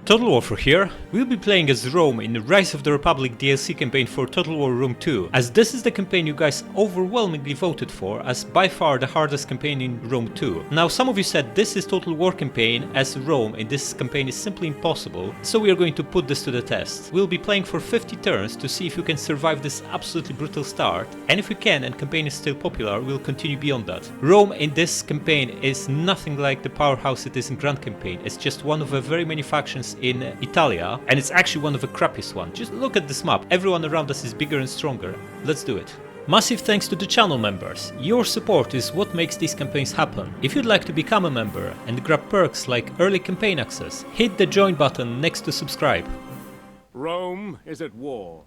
Total War for here. We'll be playing as Rome in the Rise of the Republic DLC campaign for Total War Rome 2, as this is the campaign you guys overwhelmingly voted for as by far the hardest campaign in Rome 2. Now some of you said this is Total War campaign as Rome in this campaign is simply impossible, so we are going to put this to the test. We'll be playing for 50 turns to see if you can survive this absolutely brutal start, and if we can and campaign is still popular, we'll continue beyond that. Rome in this campaign is nothing like the powerhouse it is in Grand Campaign. It's just one of the very many factions in Italia, and it's actually one of the crappiest ones. Just look at this map. Everyone around us is bigger and stronger. Let's do it. Massive thanks to the channel members. Your support is what makes these campaigns happen. If you'd like to become a member and grab perks like early campaign access, hit the join button next to subscribe. Rome is at war.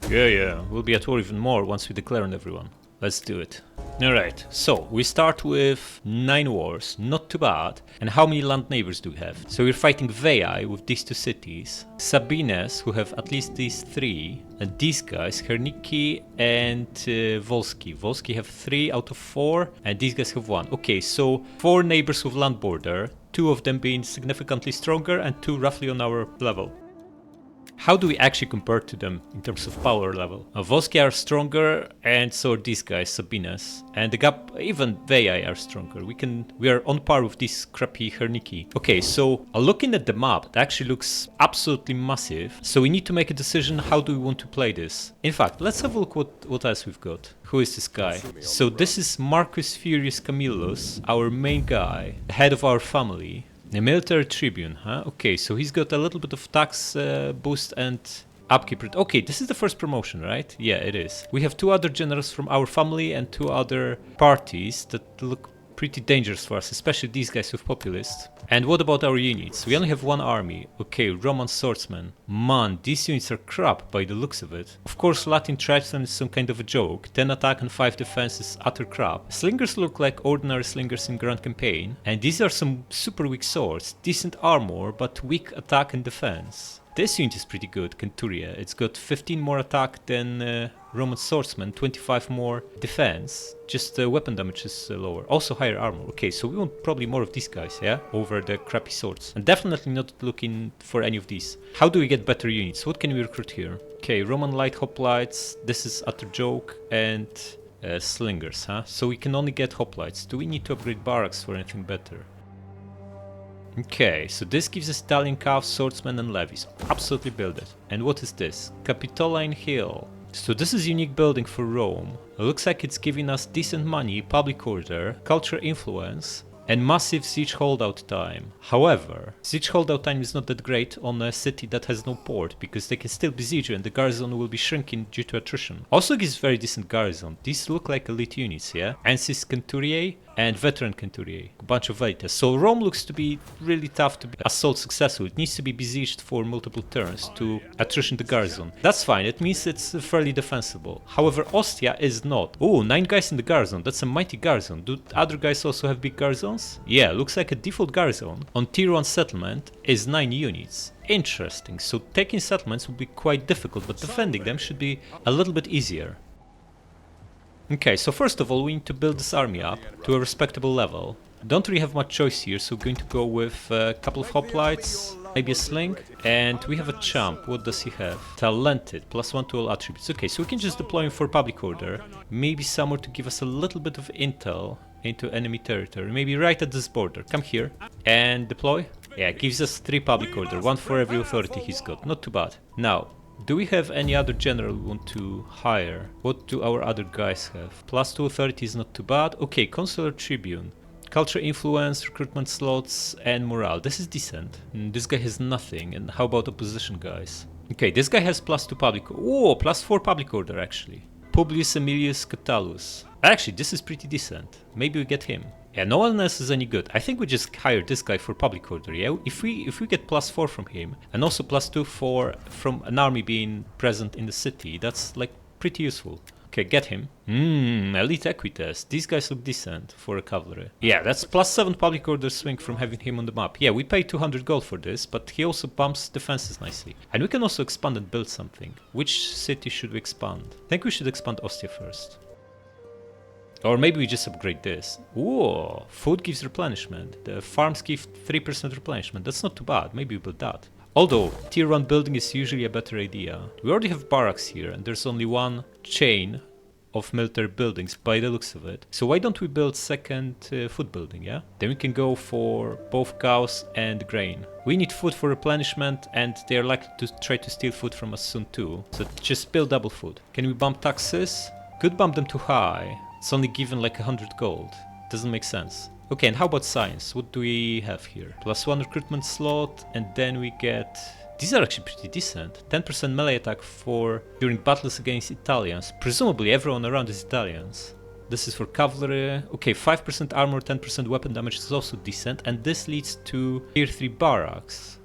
Yeah, we'll be at war even more once we declare on everyone. Let's do it. Alright, so we start with 9 wars, not too bad. And how many land neighbors do we have? So we're fighting Veii with these 2 cities, Sabines, who have at least these 3, and these guys, Herniki and Volski. Volski have 3 out of 4, and these guys have 1. Okay, so 4 neighbors with land border, 2 of them being significantly stronger and 2 roughly on our level. How do we actually compare to them in terms of power level? Volski are stronger, and so are these guys, Sabines. And the gap, even Veii are stronger. We are on par with these crappy Herniki. Okay, so looking at the map, it actually looks absolutely massive. So we need to make a decision, how do we want to play this? In fact, let's have a look what else we've got. Who is this guy? So this is Marcus Furius Camillus, our main guy, head of our family. A military tribune, huh? Okay, so he's got a little bit of tax boost and upkeep. Okay, this is the first promotion, right? Yeah, it is. We have 2 other generals from our family and 2 other parties that look pretty dangerous for us, especially these guys with populists. And what about our units? We only have 1 army. Okay, Roman swordsmen. Man, these units are crap by the looks of it. Of course, Latin tribesmen is some kind of a joke. 10 attack and 5 defense is utter crap. Slingers look like ordinary slingers in Grand Campaign. And these are some super weak swords. Decent armor, but weak attack and defense. This unit is pretty good, Centuria. It's got 15 more attack than Roman swordsman, 25 more defense. Just weapon damage is lower. Also higher armor. Okay, so we want probably more of these guys, yeah? Over the crappy swords. And definitely not looking for any of these. How do we get better units? What can we recruit here? Okay, Roman light hoplites. This is utter joke. And slingers, huh? So we can only get hoplites. Do we need to upgrade barracks for anything better? Okay, so this gives us Italian calves, swordsmen and levies. Absolutely build it. And what is this? Capitoline Hill. So this is a unique building for Rome. It looks like it's giving us decent money, public order, cultural influence, and massive siege holdout time. However, siege holdout time is not that great on a city that has no port, because they can still besiege you and the garrison will be shrinking due to attrition. Also gives very decent garrison. These look like elite units, yeah? Ansis Centuriae and veteran Centuriae, a bunch of Veitas. So Rome looks to be really tough to be assault successful. It needs to be besieged for multiple turns to attrition the garrison. That's fine, it means it's fairly defensible. However, Ostia is not. Oh, 9 guys in the garrison, that's a mighty garrison. Do other guys also have big garrisons? Yeah, looks like a default garrison on tier 1 settlement is 9 units. Interesting, so taking settlements will be quite difficult, but defending them should be a little bit easier. Okay, so first of all we need to build this army up to a respectable level. Don't really have much choice here, so we're going to go with a couple of hoplites, maybe a sling, and we have a champ. What does he have? Talented, +1 to all attributes. Okay, so we can just deploy him for public order, maybe somewhere to give us a little bit of intel into enemy territory, maybe right at this border. Come here and deploy. Yeah, gives us 3 public order, 1 for every authority he's got, not too bad. Now, do we have any other general we want to hire? What do our other guys have? +2 authority is not too bad. Okay, consular tribune. Culture influence, recruitment slots, and morale. This is decent. This guy has nothing. And how about opposition guys? Okay, this guy has +2 public. Oh, +4 public order actually. Publius Aemilius Catullus. Actually, this is pretty decent. Maybe we get him. Yeah, no one else is any good. I think we just hire this guy for public order, yeah? If we get +4 from him, and also +2 from an army being present in the city, that's like pretty useful. Okay, get him. Elite Equites. These guys look decent for a cavalry. Yeah, that's +7 public order swing from having him on the map. Yeah, we pay 200 gold for this, but he also bumps defenses nicely. And we can also expand and build something. Which city should we expand? I think we should expand Ostia first. Or maybe we just upgrade this. Whoa, food gives replenishment. The farms give 3% replenishment. That's not too bad. Maybe we build that. Although, tier 1 building is usually a better idea. We already have barracks here, and there's only one chain of military buildings by the looks of it. So why don't we build second food building, yeah? Then we can go for both cows and grain. We need food for replenishment, and they're likely to try to steal food from us soon too. So just build double food. Can we bump taxes? Could bump them too high. It's only given like 100 gold. Doesn't make sense. Okay, and how about science? What do we have here? +1 recruitment slot, and then we get... These are actually pretty decent. 10% melee attack for during battles against Italians. Presumably everyone around is Italians. This is for cavalry. Okay, 5% armor, 10% weapon damage is also decent. And this leads to tier 3 barracks.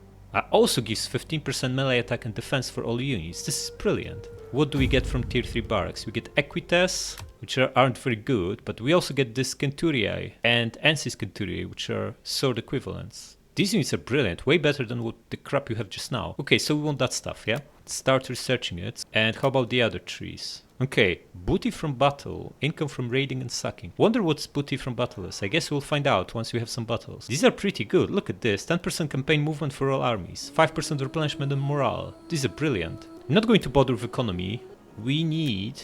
Also gives 15% melee attack and defense for all units. This is brilliant. What do we get from tier 3 barracks? We get equites, which aren't very good, but we also get this centuriae and ensis centuriae, which are sword equivalents. These units are brilliant, way better than what the crap you have just now. Okay, so we want that stuff, yeah? Start researching it. And how about the other trees? Okay, booty from battle, income from raiding and sacking. Wonder what booty from battle is. I guess we'll find out once we have some battles. These are pretty good, look at this. 10% campaign movement for all armies, 5% replenishment and morale. These are brilliant. I'm not going to bother with economy. We need...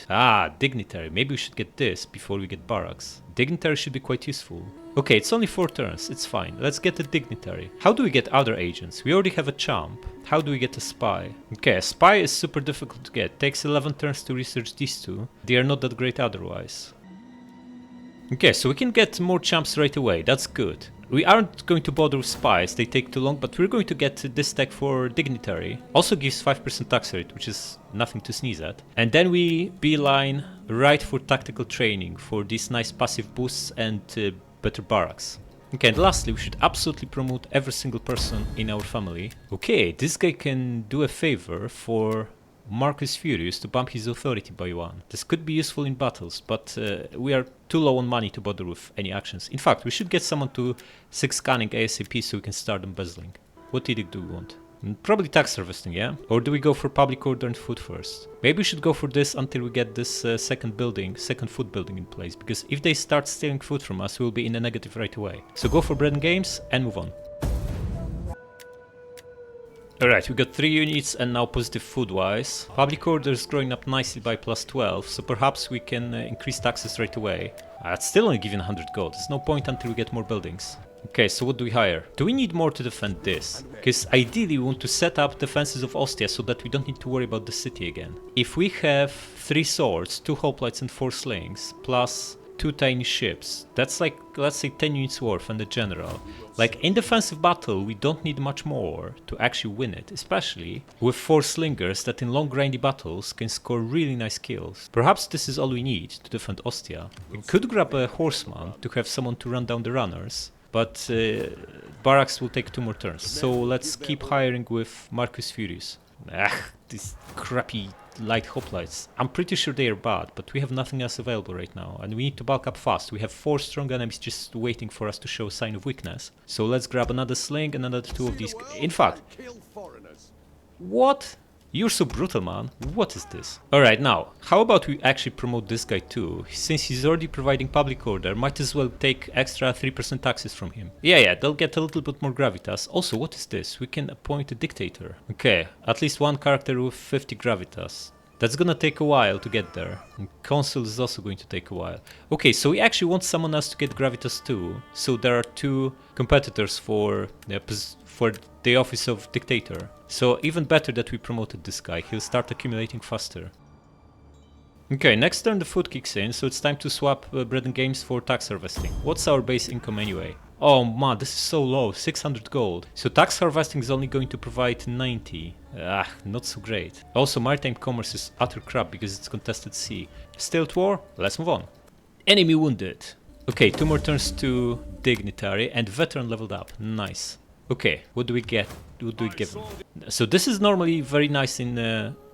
dignitary. Maybe we should get this before we get barracks. Dignitary should be quite useful. Okay, it's only 4 turns, it's fine. Let's get a dignitary. How do we get other agents? We already have a champ. How do we get a spy? Okay, a spy is super difficult to get. Takes 11 turns to research these two. They are not that great otherwise. Okay, so we can get more champs right away. That's good. We aren't going to bother with spies, they take too long, but we're going to get this tech for dignitary. Also gives 5% tax rate, which is nothing to sneeze at. And then we beeline right for tactical training for these nice passive boosts and better barracks. Okay, and lastly, we should absolutely promote every single person in our family. Okay, this guy can do a favor for Marcus Furious to bump his authority by 1. This could be useful in battles, but we are too low on money to bother with any actions. In fact, we should get someone to 6 scanning ASAP so we can start embezzling. What edict do we want? Probably tax harvesting, yeah? Or do we go for public order and food first? Maybe we should go for this until we get this second food building in place, because if they start stealing food from us, we'll be in a negative right away. So go for bread and games and move on. Alright, we got 3 units and now positive food-wise. Public order is growing up nicely by +12, so perhaps we can increase taxes right away. It's still only giving 100 gold, there's no point until we get more buildings. Okay, so what do we hire? Do we need more to defend this? Because ideally we want to set up defenses of Ostia so that we don't need to worry about the city again. If we have 3 swords, 2 hoplites and 4 slings, plus 2 tiny ships, that's like, let's say 10 units worth and a general. Like in defensive battle we don't need much more to actually win it, especially with 4 slingers that in long grindy battles can score really nice kills. Perhaps this is all we need to defend Ostia. We could grab a horseman to have someone to run down the runners, but barracks will take 2 more turns, so let's keep hiring with Marcus Furious. These crappy light hoplites. I'm pretty sure they are bad, but we have nothing else available right now, and we need to bulk up fast. We have 4 strong enemies just waiting for us to show a sign of weakness. So let's grab another sling and another 2 of these. In fact, what? You're so brutal, man. What is this? Alright, now, how about we actually promote this guy too? Since he's already providing public order, might as well take extra 3% taxes from him. Yeah, they'll get a little bit more gravitas. Also, what is this? We can appoint a dictator. Okay, at least 1 character with 50 gravitas. That's gonna take a while to get there. And consul is also going to take a while. Okay, so we actually want someone else to get gravitas too. So there are 2 competitors for the office of dictator. So even better that we promoted this guy. He'll start accumulating faster. Okay, next turn the food kicks in, so it's time to swap bread and games for tax harvesting. What's our base income anyway? Oh man, this is so low, 600 gold. So tax harvesting is only going to provide 90. Not so great. Also, maritime commerce is utter crap because it's contested sea. Still at war? Let's move on. Enemy wounded. Okay, 2 more turns to dignitary and veteran leveled up. Nice. Okay, what do we get? What do we give them? So this is normally very nice in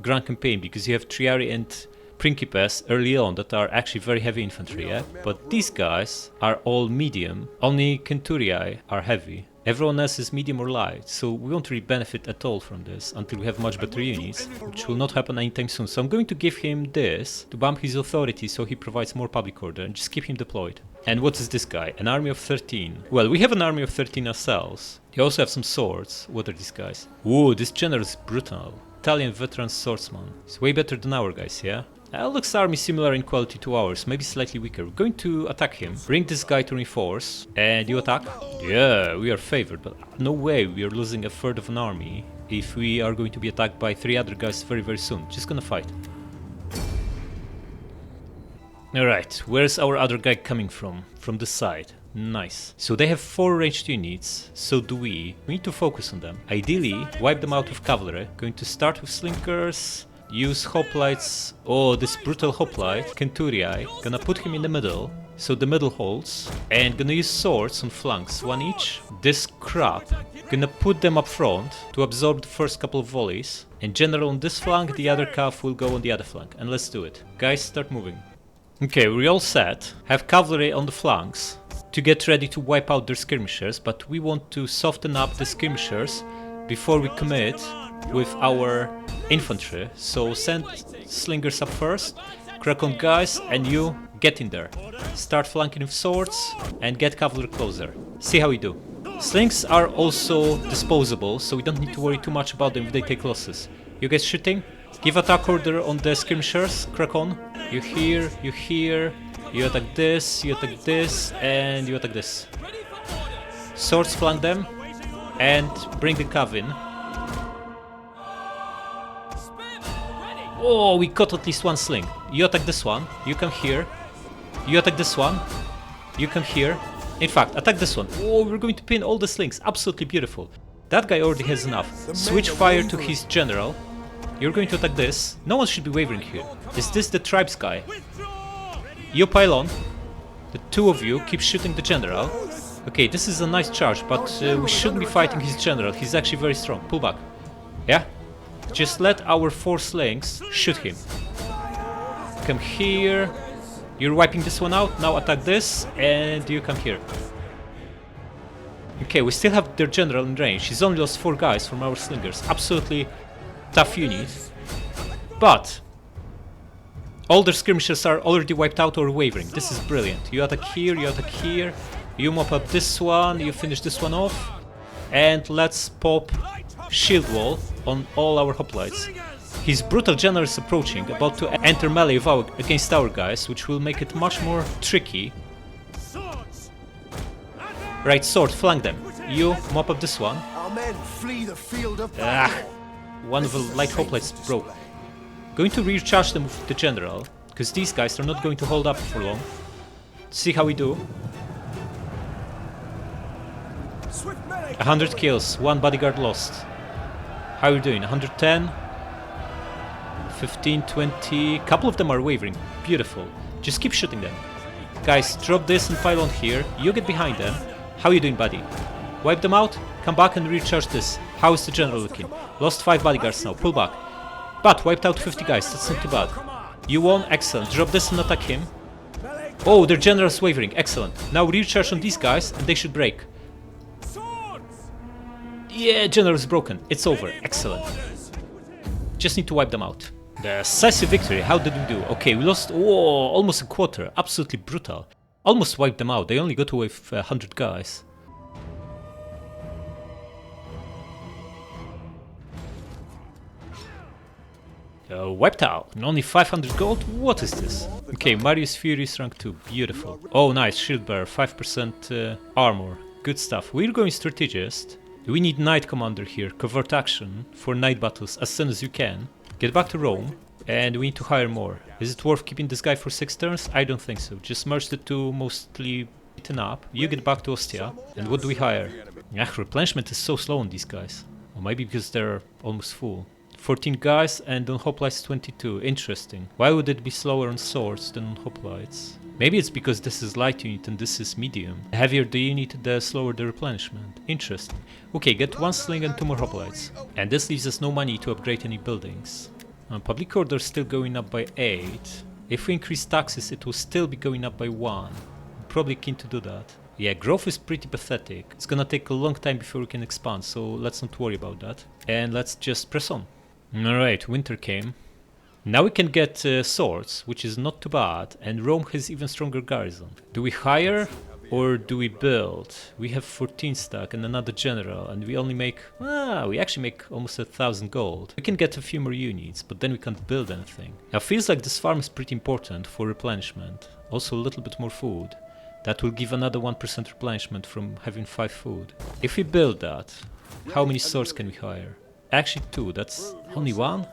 Grand Campaign because you have Triari and Principes early on that are actually very heavy infantry, yeah? But these guys are all medium, only Centuriae are heavy. Everyone else is medium or light, so we won't really benefit at all from this until we have much better units, which will not happen anytime soon. So I'm going to give him this to bump his authority so he provides more public order and just keep him deployed. And what is this guy? An army of 13. Well, we have an army of 13 ourselves. They also have some swords. What are these guys? Ooh, this general is brutal. Italian veteran swordsman. He's way better than our guys, yeah? Looks army similar in quality to ours, maybe slightly weaker. We're going to attack him. Bring this guy to reinforce. And you attack? Yeah, we are favored, but no way we are losing a third of an army if we are going to be attacked by 3 other guys very, very soon. Just gonna fight. Alright, where's our other guy coming from? From the side. Nice. So they have 4 ranged units, so do we. We need to focus on them. Ideally, wipe them out with cavalry. Going to start with slinkers. Use hoplites. Oh, this brutal hoplite, Centurii. Gonna put him in the middle, so the middle holds. And gonna use swords on flanks, 1 each. This crap, gonna put them up front to absorb the first couple of volleys. And general on this flank, the other calf will go on the other flank. And let's do it. Guys, start moving. Okay, we're all set. Have cavalry on the flanks to get ready to wipe out their skirmishers, but we want to soften up the skirmishers before we commit with our infantry. So send slingers up first, crack on guys, and you get in there. Start flanking with swords and get cavalry closer. See how we do. Slings are also disposable, so we don't need to worry too much about them if they take losses. You guys shooting? Give attack order on the skirmishers, crack on. You here, you attack this, and you attack this. Swords flank them, and bring the cav in. Oh, we got at least 1 sling. You attack this one, you come here. You attack this one, you come here. In fact, attack this one. Oh, we're going to pin all the slings, absolutely beautiful. That guy already has enough. Switch fire to his general. You're going to attack this. No one should be wavering here. Is this the tribes guy? You pile on. The 2 of you keep shooting the general. Okay, this is a nice charge, but we shouldn't be fighting his general. He's actually very strong. Pull back. Yeah? Just let our 4 slings shoot him. Come here. You're wiping this one out. Now attack this, and you come here. Okay, we still have their general in range. He's only lost 4 guys from our slingers. Absolutely tough unit. But all their skirmishers are already wiped out or wavering. This is brilliant. You attack here, you mop up this one, you finish this one off. And let's pop shield wall on all our hoplites. His brutal general is approaching, about to enter melee against our guys, which will make it much more tricky. Right, sword, flank them. You mop up this one. Our men flee the field of One of the light hoplites broke. Going to recharge them with the general, because these guys are not going to hold up for long. See how we do. 100 kills, 1 bodyguard lost. How are we doing? 110? 15, 20... Couple of them are wavering. Beautiful. Just keep shooting them. Guys, drop this and pile on here. You get behind them. How are you doing, buddy? Wipe them out, come back and recharge this. How is the general looking? Lost 5 bodyguards now, pull back. But wiped out 50 guys, that's not too bad. You won, excellent. Drop this and attack him. Oh, their general's wavering, excellent. Now recharge on these guys and they should break. Yeah, general is broken. It's over, excellent. Just need to wipe them out. The decisive victory, how did we do? Okay, we lost almost a quarter, absolutely brutal. Almost wiped them out, they only got away with 100 guys. Wiped out, and only 500 gold? What is this? Okay, Marius Furious rank 2, beautiful. Oh nice, shield bearer, 5% armor, good stuff. We're going strategist. We need knight commander here, covert action for night battles as soon as you can. Get back to Rome, and we need to hire more. Is it worth keeping this guy for 6 turns? I don't think so, just merge the 2 mostly beaten up. You get back to Ostia, and what do we hire? Replenishment is so slow on these guys. Or maybe because they're almost full. 14 guys and on hoplites 22, interesting. Why would it be slower on swords than on hoplites? Maybe it's because this is light unit and this is medium. The heavier the unit, the slower the replenishment. Interesting. Okay, get 1 sling and 2 more hoplites. And this leaves us no money to upgrade any buildings. Public order is still going up by 8. If we increase taxes, it will still be going up by 1. I'm probably keen to do that. Yeah, growth is pretty pathetic. It's gonna take a long time before we can expand, so let's not worry about that. And let's just press on. Alright, winter came. Now we can get swords, which is not too bad, and Rome has even stronger garrison. Do we hire or do we build? We have 14 stack and another general, and we only make... we actually make almost 1,000 gold. We can get a few more units, but then we can't build anything. Now feels like this farm is pretty important for replenishment. Also a little bit more food. That will give another 1% replenishment from having 5 food. If we build that, how many swords can we hire? Actually 2, that's only 1?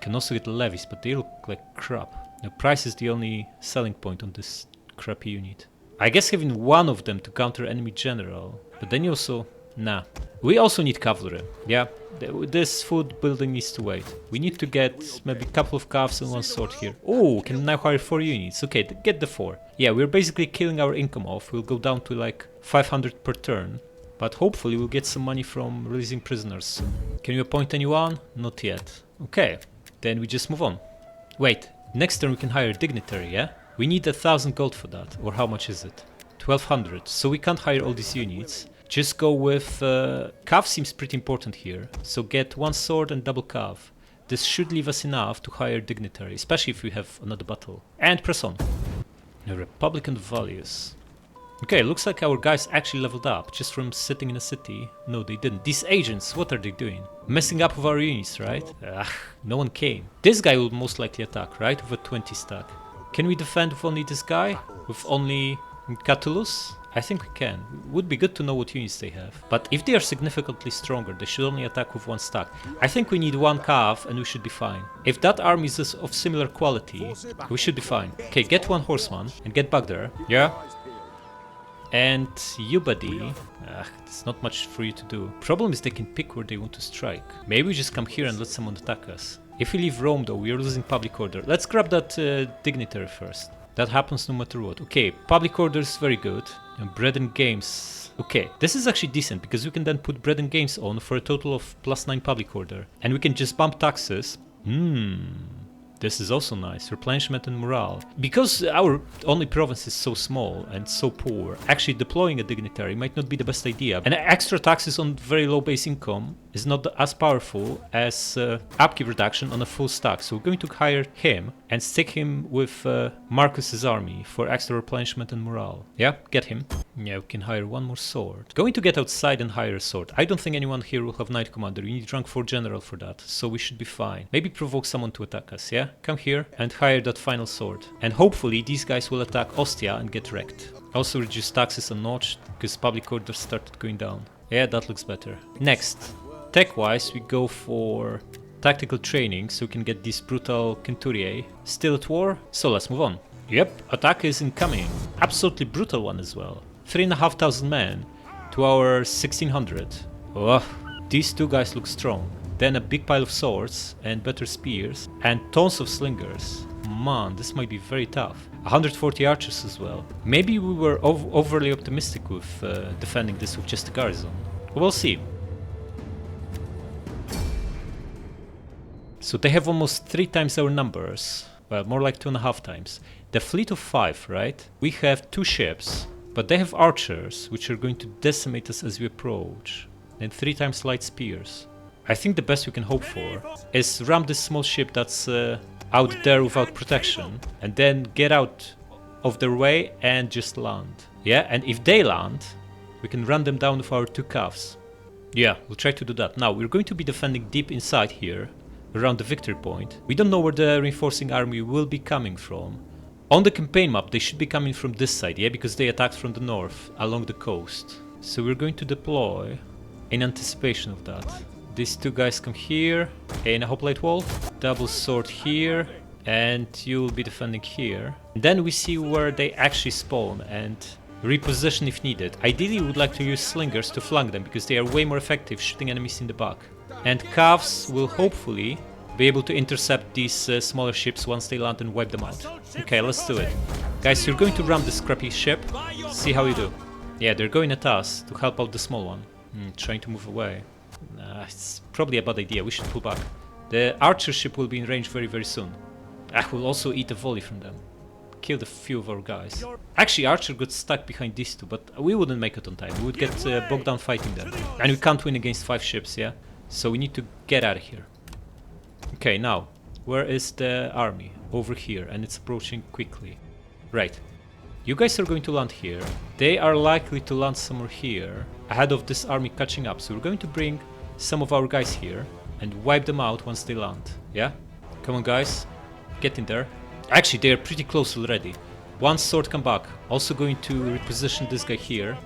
Can also get levies, but they look like crap. The price is the only selling point on this crappy unit. I guess having one of them to counter enemy general, but then you also... Nah. We also need cavalry. Yeah, this food building needs to wait. We need to get maybe a couple of calves and 1 sword here. Oh, can now hire 4 units. Okay, get the 4. Yeah, we're basically killing our income off. We'll go down to like 500 per turn. But hopefully we'll get some money from releasing prisoners soon. Can you appoint anyone? Not yet. Okay, then we just move on. Wait, next turn we can hire a dignitary, yeah? We need 1,000 gold for that. Or how much is it? 1,200. So we can't hire all these units. Just go with... calf seems pretty important here. So get 1 sword and double calf. This should leave us enough to hire dignitary, especially if we have another battle. And press on. The Republican values. Okay, looks like our guys actually leveled up just from sitting in a city. No, they didn't. These agents, what are they doing? Messing up with our units, right? No one came. This guy will most likely attack, right? With a 20 stack. Can we defend with only this guy? With only Catulus? I think we can. Would be good to know what units they have. But if they are significantly stronger, they should only attack with 1 stack. I think we need 1 calf and we should be fine. If that army is of similar quality, we should be fine. Okay, get 1 horseman and get back there. Yeah? And you, buddy, it's not much for you to do. Problem is they can pick where they want to strike. Maybe we just come here and let someone attack us. If we leave Rome though, we are losing public order. Let's grab that dignitary first. That happens no matter what. Okay, public order is very good. And bread and games. Okay, this is actually decent because we can then put bread and games on for a total of +9 public order. And we can just bump taxes. This is also nice, replenishment and morale. Because our only province is so small and so poor, actually deploying a dignitary might not be the best idea. And extra taxes on very low base income is not as powerful as upkeep reduction on a full stack. So we're going to hire him and stick him with Marcus's army for extra replenishment and morale. Yeah, get him. Yeah, we can hire 1 more sword. Going to get outside and hire a sword. I don't think anyone here will have Knight Commander. You need rank 4 general for that, so we should be fine. Maybe provoke someone to attack us, yeah? Come here and hire that final sword. And hopefully these guys will attack Ostia and get wrecked. Also reduce taxes a notch, because public order started going down. Yeah, that looks better. Next, tech-wise we go for tactical training, so we can get these brutal Centuriae. Still at war? So let's move on. Yep, attack is incoming. Absolutely brutal one as well. 3,500 men to our 1,600. Oh, these 2 guys look strong. Then a big pile of swords and better spears and tons of slingers. Man, this might be very tough. 140 archers as well. Maybe we were overly optimistic with defending this with just a garrison. We'll see. So they have almost 3 times our numbers. Well, more like 2.5 times. The fleet of 5, right? We have 2 ships, but they have archers, which are going to decimate us as we approach. And 3 times light spears. I think the best we can hope for is ram this small ship that's out there without protection, and then get out of their way and just land. Yeah, and if they land, we can run them down with our 2 calves. Yeah, we'll try to do that. Now, we're going to be defending deep inside here, around the victory point. We don't know where the reinforcing army will be coming from. On the campaign map, they should be coming from this side, yeah, because they attacked from the north, along the coast. So we're going to deploy in anticipation of that. These 2 guys come here, in a hoplite wall, double sword here, and you'll be defending here. And then we see where they actually spawn and reposition if needed. Ideally, we would like to use slingers to flank them, because they are way more effective shooting enemies in the back. And calves will hopefully be able to intercept these smaller ships once they land and wipe them out. Okay, let's do it. Guys, you're going to ram this crappy ship. See how you do. Yeah, they're going at us to help out the small one. Trying to move away. It's probably a bad idea. We should pull back. The archer ship will be in range very, very soon. We'll also eat a volley from them. killed a few of our guys. Actually, Archer got stuck behind these two, but we wouldn't make it on time. We would get bogged down fighting them. And we can't win against 5 ships, yeah? So we need to get out of here. Okay, now, where is the army? Over here, and it's approaching quickly. Right. You guys are going to land here. They are likely to land somewhere here, ahead of this army catching up. So we're going to bring some of our guys here and wipe them out once they land. Yeah? Come on, guys. Get in there. Actually, they are pretty close already. One sword come back. Also going to reposition this guy here.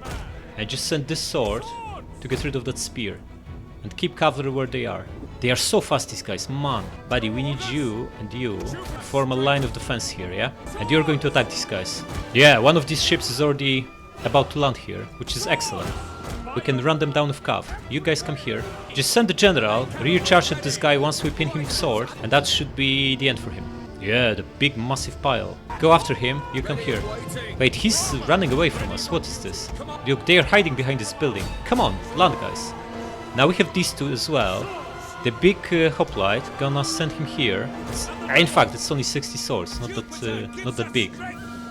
And just send this sword to get rid of that spear. And keep cavalry where they are. They are so fast, these guys. Man, buddy, we need you and you to form a line of defense here, yeah? And you're going to attack these guys. Yeah, one of these ships is already about to land here, which is excellent. We can run them down with cav. You guys come here. Just send the general, rear charge at this guy once we pin him with sword, and that should be the end for him. Yeah, the big massive pile. Go after him, you come here. Wait, he's running away from us. What is this? Look, they are hiding behind this building. Come on, land, guys. Now we have these two as well. The big hoplite, gonna send him here. In fact, it's only 60 swords, not that big.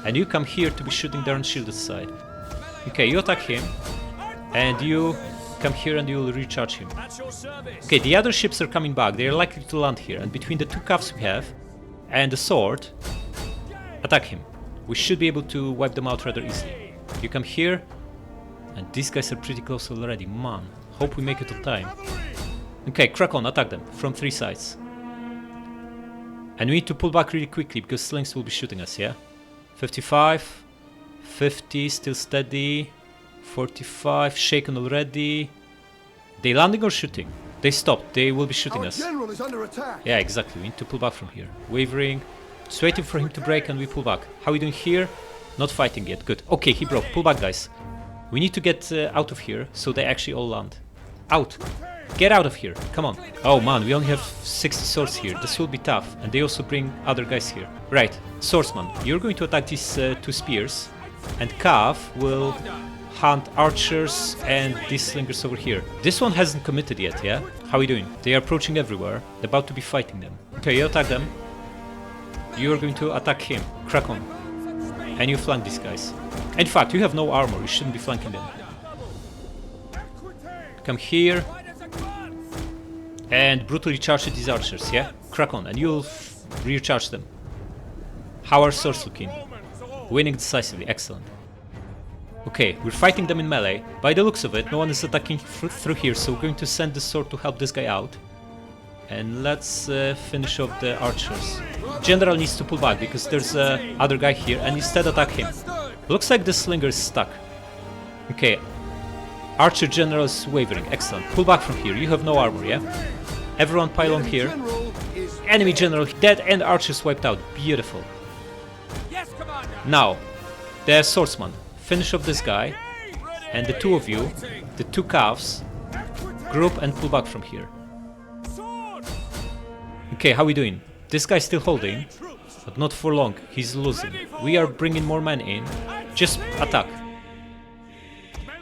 And you come here to be shooting their unshielded side. Okay, you attack him. And you come here and you'll recharge him. Okay, the other ships are coming back. They are likely to land here. And between the two cavs we have and the sword, attack him. We should be able to wipe them out rather easily. You come here. And these guys are pretty close already. Man, hope we make it on time. Okay, crack on, attack them from 3 sides. And we need to pull back really quickly because slings will be shooting us, yeah? 55, 50, still steady. 45, shaken already. They landing or shooting? They stopped, they will be shooting us. General is under attack. Yeah, exactly, we need to pull back from here. Wavering, just waiting for him to break and we pull back. How are we doing here? Not fighting yet, good. Okay, he broke, pull back, guys. We need to get out of here so they actually all land. Out! Get out of here, come on. Oh man, we only have 60 swords here, this will be tough. And they also bring other guys here. Right, swordsman, you're going to attack these 2 spears. And Cav will hunt archers and these slingers over here. This one hasn't committed yet, yeah? How are we doing? They are approaching everywhere, they're about to be fighting them. Okay, you attack them. You are going to attack him, crack on. And you flank these guys. In fact, you have no armor, you shouldn't be flanking them. Come here. And brutally charge at these archers, yeah? Crack on, and you'll rear charge them. How are swords looking? Winning decisively, excellent. Okay, we're fighting them in melee. By the looks of it, no one is attacking through here, so we're going to send the sword to help this guy out. And let's finish off the archers. General needs to pull back because there's other guy here, and instead attack him. Looks like the slinger is stuck. Okay, Archer General is wavering, excellent. Pull back from here, you have no armor, yeah? Everyone pile on here. Enemy General dead and archers wiped out, beautiful. Now, the swordsman, finish off this guy. And the 2 of you, the 2 calves, group and pull back from here. Okay, how are we doing? This guy's still holding, but not for long, he's losing. We are bringing more men in, just attack.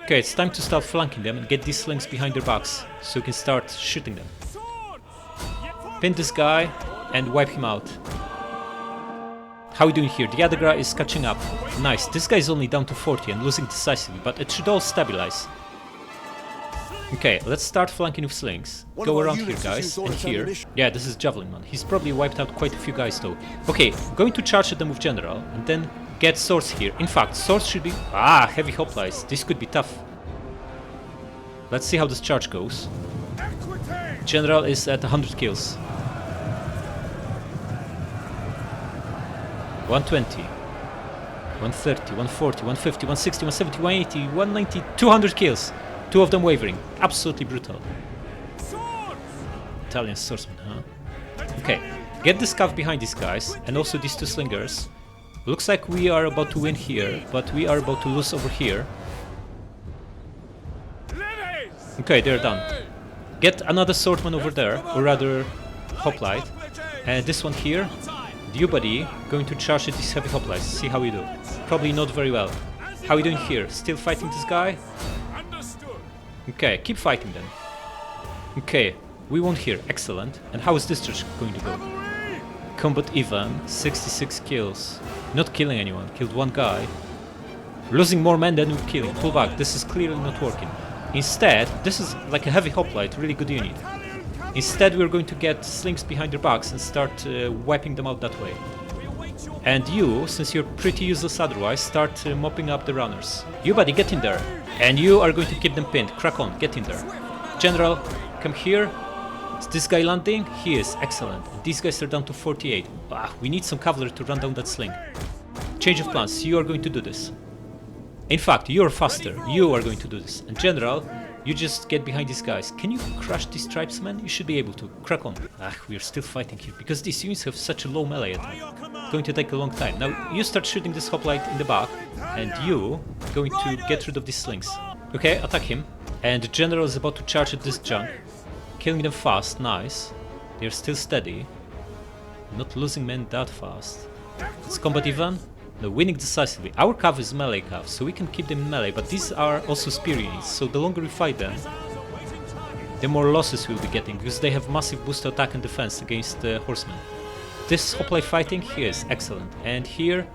Okay, it's time to start flanking them and get these slings behind their backs, so we can start shooting them. Pin this guy and wipe him out. How are we doing here? The other guy is catching up. Nice, this guy is only down to 40 and losing decisively, but it should all stabilize. Okay, let's start flanking with slings. Go around here, guys, and here. Yeah, this is Javelin Man. He's probably wiped out quite a few guys though. Okay, going to charge at them with General, and then get swords here. In fact, swords should be... Ah, heavy hoplites. This could be tough. Let's see how this charge goes. General is at 100 kills. 120. 130, 140, 150, 160, 170, 180, 190, 200 kills. 2 of them wavering. Absolutely brutal. Italian swordsman, huh? Okay, get this scav behind these guys, and also these 2 slingers. Looks like we are about to win here, but we are about to lose over here. Okay, they're done. Get another swordman over there, or rather, hoplite. And this one here, you buddy, going to charge at these heavy hoplites. See how we do. Probably not very well. How are we doing here? Still fighting this guy? Okay, keep fighting then. Okay, we won here. Excellent. And how is this church going to go? Combat even, 66 kills. Not killing anyone. Killed one guy. Losing more men than we're killing. Pull back. This is clearly not working. Instead, this is like a heavy hoplite, really good unit. Instead, we're going to get slings behind their backs and start wiping them out that way. And you, since you're pretty useless otherwise, start mopping up the runners. You, buddy, get in there. And you are going to keep them pinned. Crack on, get in there. General, come here. Is this guy landing? He is, excellent. These guys are down to 48. We need some cavalry to run down that sling. Change of plans, you are going to do this. In fact, you're faster. You are going to do this. And General, you just get behind these guys. Can you crush these tribesmen? You should be able to. Crack on. We are still fighting here because these units have such a low melee attack. It's going to take a long time. Now, you start shooting this hoplite in the back, and you going to get rid of these slings. Okay, attack him. And the General is about to charge at this junk. Killing them fast, nice. They're still steady. Not losing men that fast. It's combat even. No, winning decisively. Our cav is melee cav, so we can keep them in melee, but these are also spear units, so the longer we fight them, the more losses we'll be getting, because they have massive boost to attack and defense against the horsemen. This hoplite fighting here is excellent, and here,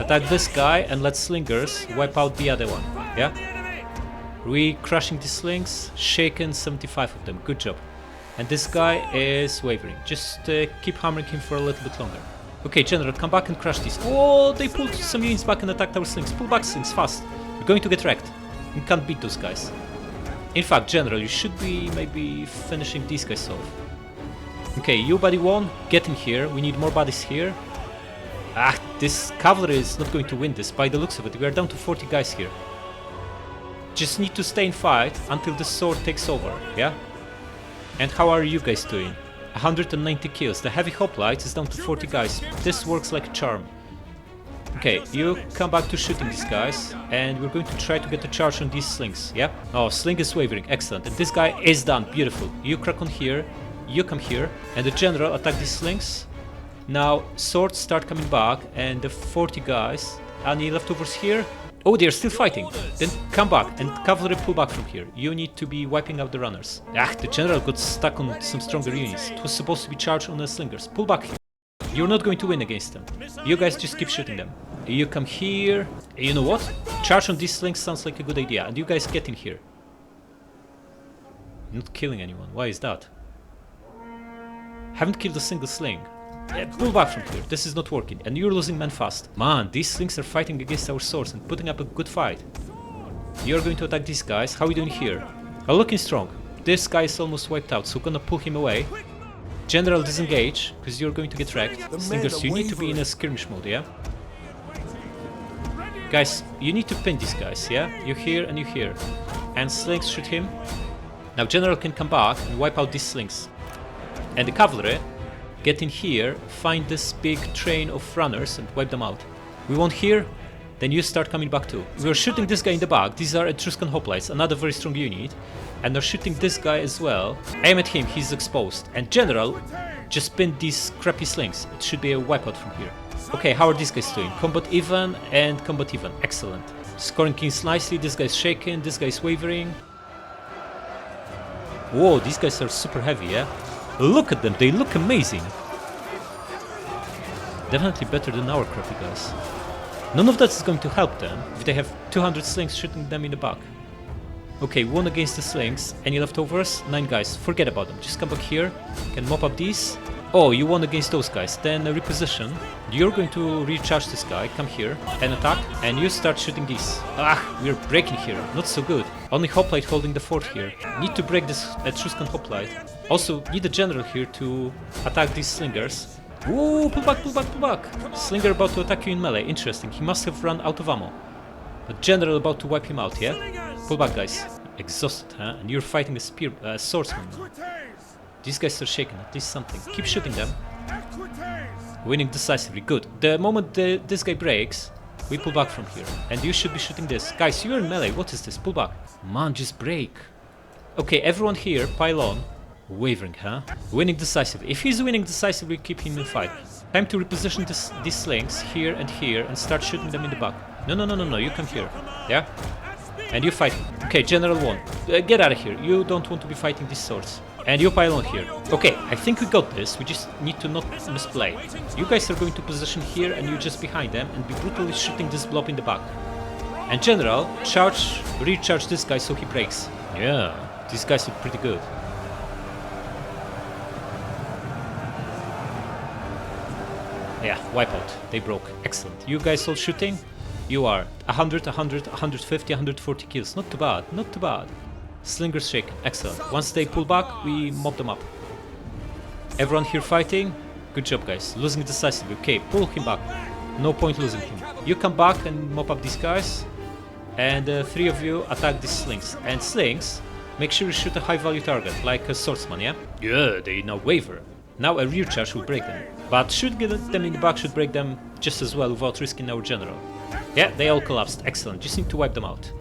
attack this guy and let slingers wipe out the other one, yeah? We crushing the slings, shaken 75 of them, good job. And this guy is wavering, just keep hammering him for a little bit longer. Okay, General, come back and crush these. Oh, they pulled some units back and attacked our slings. Pull back slings, fast. We're going to get wrecked. We can't beat those guys. In fact, General, you should be maybe finishing these guys off. Okay, you buddy won. Get in here. We need more bodies here. This cavalry is not going to win this by the looks of it. We are down to 40 guys here. Just need to stay in fight until the sword takes over, yeah? And how are you guys doing? 190 kills. The heavy hoplite is down to 40 guys. This works like a charm. Okay, you come back to shooting these guys, and we're going to try to get a charge on these slings, yeah? Oh, sling is wavering, excellent. And this guy is done, beautiful. You crack on here, you come here, and the General attack these slings. Now, swords start coming back, and the 40 guys, any leftovers here? Oh, they're still fighting. Then come back and cavalry pull back from here. You need to be wiping out the runners. The General got stuck on some stronger units. It was supposed to be charged on the slingers. Pull back here. You're not going to win against them. You guys just keep shooting them. You come here. You know what? Charge on these slings sounds like a good idea. And you guys get in here. Not killing anyone. Why is that? Haven't killed a single sling. Pull back from here, this is not working, and you're losing men fast. Man, these slings are fighting against our swords and putting up a good fight. You're going to attack these guys, how are you doing here? Looking strong. This guy is almost wiped out, so gonna pull him away. General, disengage, because you're going to get wrecked. Slingers, you need to be in a skirmish mode, yeah? Guys, you need to pin these guys, yeah? You here and you here. And slings shoot him. Now General can come back and wipe out these slings. And the cavalry, get in here, find this big train of runners and wipe them out. We want here, then you start coming back too. We're shooting this guy in the back, these are Etruscan hoplites, another very strong unit. And they're shooting this guy as well. Aim at him, he's exposed. And General, just pin these crappy slings. It should be a wipeout from here. Okay, how are these guys doing? Combat even and combat even, excellent. Scoring kills nicely, this guy's shaken, this guy's wavering. Whoa, these guys are super heavy, yeah? Look at them, they look amazing. Definitely better than our crappy guys. None of that is going to help them if they have 200 slings shooting them in the back. Okay, 1 against the slings. Any leftovers? 9 guys. Forget about them. Just come back here. Can mop up these. Oh, you won against those guys. Then reposition. You're going to recharge this guy. Come here and attack. And you start shooting these. We're breaking here. Not so good. Only hoplite holding the fort here. Need to break this Etruscan hoplite. Also, need a general here to attack these slingers. Ooh, pull back, pull back, pull back. Slinger about to attack you in melee. Interesting. He must have run out of ammo. But general about to wipe him out, yeah? Pull back, guys. Exhausted, huh? And you're fighting a swordsman now. These guys are shaking, at least something. Keep shooting them. Winning decisively, good. The moment this guy breaks, we pull back from here. And you should be shooting this. Guys, you're in melee, what is this? Pull back. Man, just break. Okay, everyone here, pile on. Wavering, huh? Winning decisively. If he's winning decisively, keep him in fight. Time to reposition these slings here and start shooting them in the back. No, you come here. Yeah? And you fight. Okay, general won. Get out of here. You don't want to be fighting these swords. And you pile on here. Okay, I think we got this. We just need to not misplay. You guys are going to position here and you're just behind them and be brutally shooting this blob in the back. And general, recharge this guy so he breaks. Yeah, these guys look pretty good. Yeah, wipeout. They broke. Excellent. You guys all shooting? You are 100, 100, 150, 140 kills. Not too bad, not too bad. Slingers shake. Excellent. Once they pull back, we mop them up. Everyone here fighting? Good job, guys. Losing decisively. Okay, pull him back. No point losing him. You come back and mop up these guys. And 3 of you attack these slings. And slings, make sure you shoot a high value target, like a swordsman, yeah? Yeah, they now waver. Now a rear charge will break them. But should get them in the back should break them just as well without risking our general. Yeah, they all collapsed. Excellent. Just need to wipe them out.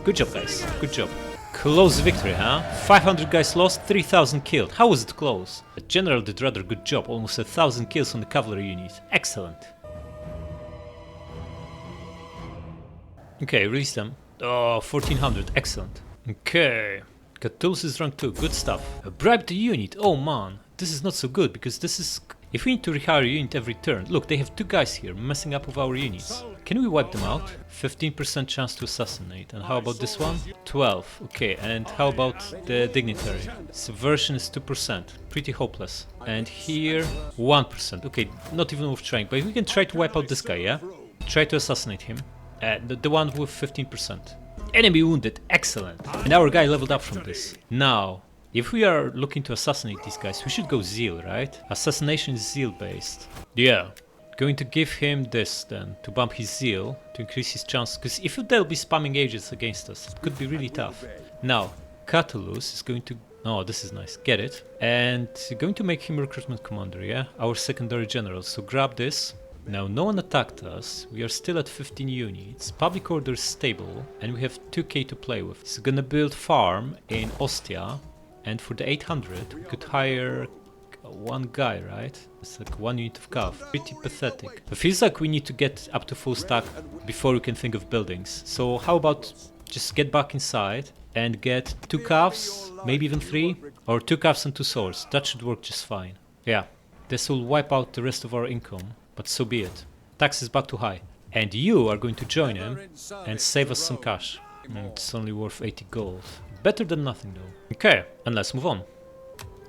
Good job, guys. Good job. Close victory, huh? 500 guys lost, 3,000 killed. How was it close? The general did rather good job. Almost 1,000 kills on the cavalry unit. Excellent. Okay, release them. Oh, 1,400. Excellent. Okay. Catullus is rank 2. Good stuff. Bribe the unit. Oh man. This is not so good because this is... If we need to rehire a unit every turn... Look, they have 2 guys here messing up with our units. Can we wipe them out? 15% chance to assassinate. And how about this one? 12. Okay, and how about the dignitary? Subversion is 2%. Pretty hopeless. And here, 1%. Okay, not even worth trying. But we can try to wipe out this guy, yeah? Try to assassinate him. The one with 15%. Enemy wounded. Excellent. And our guy leveled up from this. Now... If we are looking to assassinate these guys, we should go zeal, right? Assassination is zeal based. Yeah. Going to give him this then, to bump his zeal, to increase his chance, because if they'll be spamming agents against us, it could be really tough. Now, Catullus is going to... Oh, this is nice. Get it. And going to make him recruitment commander, yeah? Our secondary general. So grab this. Now, no one attacked us. We are still at 15 units. Public order is stable, and we have 2k to play with. So gonna build farm in Ostia. And for the 800, we could hire 1 guy, right? It's like 1 unit of cav. Pretty pathetic. It feels like we need to get up to full stack before we can think of buildings. So how about just get back inside and get 2 cavs, maybe even 3? Or 2 cavs and 2 swords. That should work just fine. Yeah, this will wipe out the rest of our income, but so be it. Tax is back to high. And you are going to join him and save us some cash. It's only worth 80 gold. Better than nothing though. Okay, and let's move on.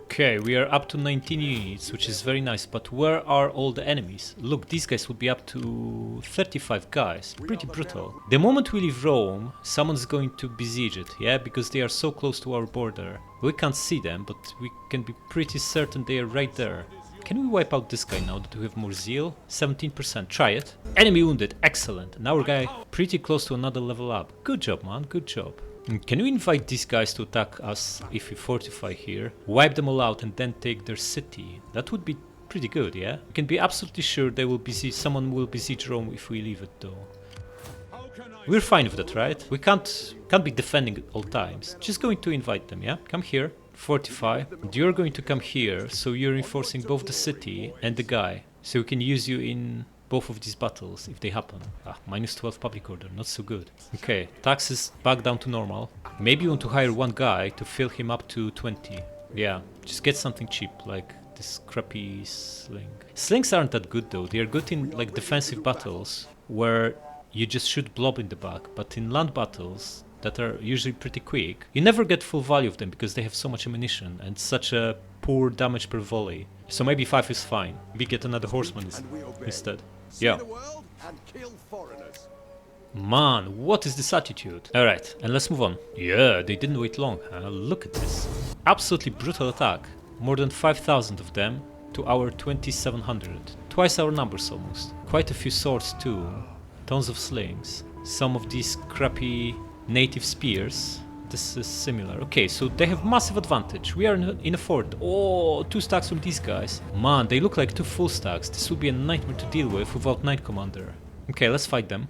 Okay, we are up to 19 units, which is very nice, but where are all the enemies? Look, these guys would be up to 35 guys. Pretty brutal. The moment we leave Rome, someone's going to besiege it, yeah? Because they are so close to our border. We can't see them, but we can be pretty certain they are right there. Can we wipe out this guy now that we have more zeal? 17%. Try it. Enemy wounded. Excellent. And our guy pretty close to another level up. Good job, man. Good job. Can we invite these guys to attack us if we fortify here? Wipe them all out and then take their city. That would be pretty good, yeah? We can be absolutely sure they will someone will besiege Rome if we leave it though. We're fine with that, right? We can't be defending at all times. Just going to invite them, yeah? Come here. Fortify. And you're going to come here, so you're reinforcing both the city and the guy. So we can use you in both of these battles if they happen. Minus 12 public order, not so good. Okay, taxes back down to normal. Maybe you want to hire 1 guy to fill him up to 20. Yeah, just get something cheap, like this crappy sling. Slings aren't that good though. They are good in like defensive battles where you just shoot blob in the back, but in land battles that are usually pretty quick, you never get full value of them because they have so much ammunition and such a poor damage per volley. So maybe 5 is fine. We get another horseman instead. Yeah. Man, what is this attitude? Alright, and let's move on. Yeah, they didn't wait long, huh? Look at this. Absolutely brutal attack. More than 5,000 of them to our 2,700. Twice our numbers almost. Quite a few swords too. Tons of slings. Some of these crappy native spears. This is similar. Okay, so they have massive advantage. We are in a fort. Oh, 2 stacks from these guys. Man, they look like 2 full stacks. This will be a nightmare to deal with without Knight Commander. Okay, let's fight them.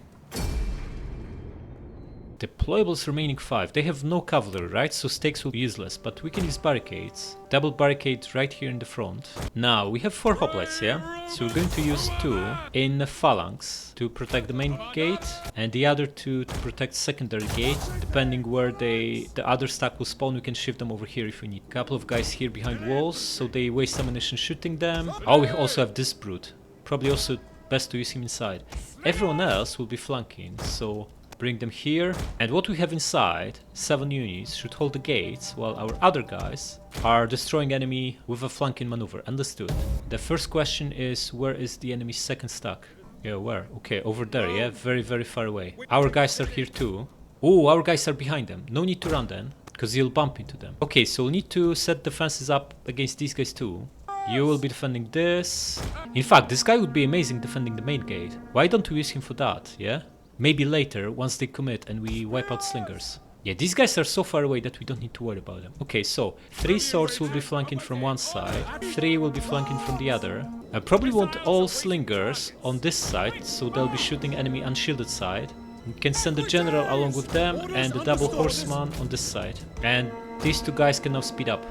Deployables remaining 5. They have no cavalry, right? So stakes will be useless, but we can use barricades. Double barricade right here in the front. Now, we have 4 hoplites, yeah? So we're going to use 2 in the phalanx to protect the main gate, and the other 2 to protect secondary gate. Depending where the other stack will spawn, we can shift them over here if we need. Couple of guys here behind walls, so they waste ammunition shooting them. Oh, we also have this brute. Probably also best to use him inside. Everyone else will be flanking, so bring them here. And what we have inside, 7 units, should hold the gates, while our other guys are destroying enemy with a flanking maneuver. Understood. The first question is, where is the enemy's second stack? Yeah, where? Okay, over there, yeah? Very, very far away. Our guys are here too. Oh, our guys are behind them. No need to run then, because you'll bump into them. Okay, so we'll need to set defenses up against these guys too. You will be defending this. In fact, this guy would be amazing defending the main gate. Why don't we use him for that, yeah? Maybe later, once they commit and we wipe out slingers. Yeah, these guys are so far away that we don't need to worry about them. Okay, so 3 swords will be flanking from one side, 3 will be flanking from the other. I probably want all slingers on this side, so they'll be shooting enemy unshielded side. We can send the general along with them and the double horseman on this side. And these 2 guys can now speed up.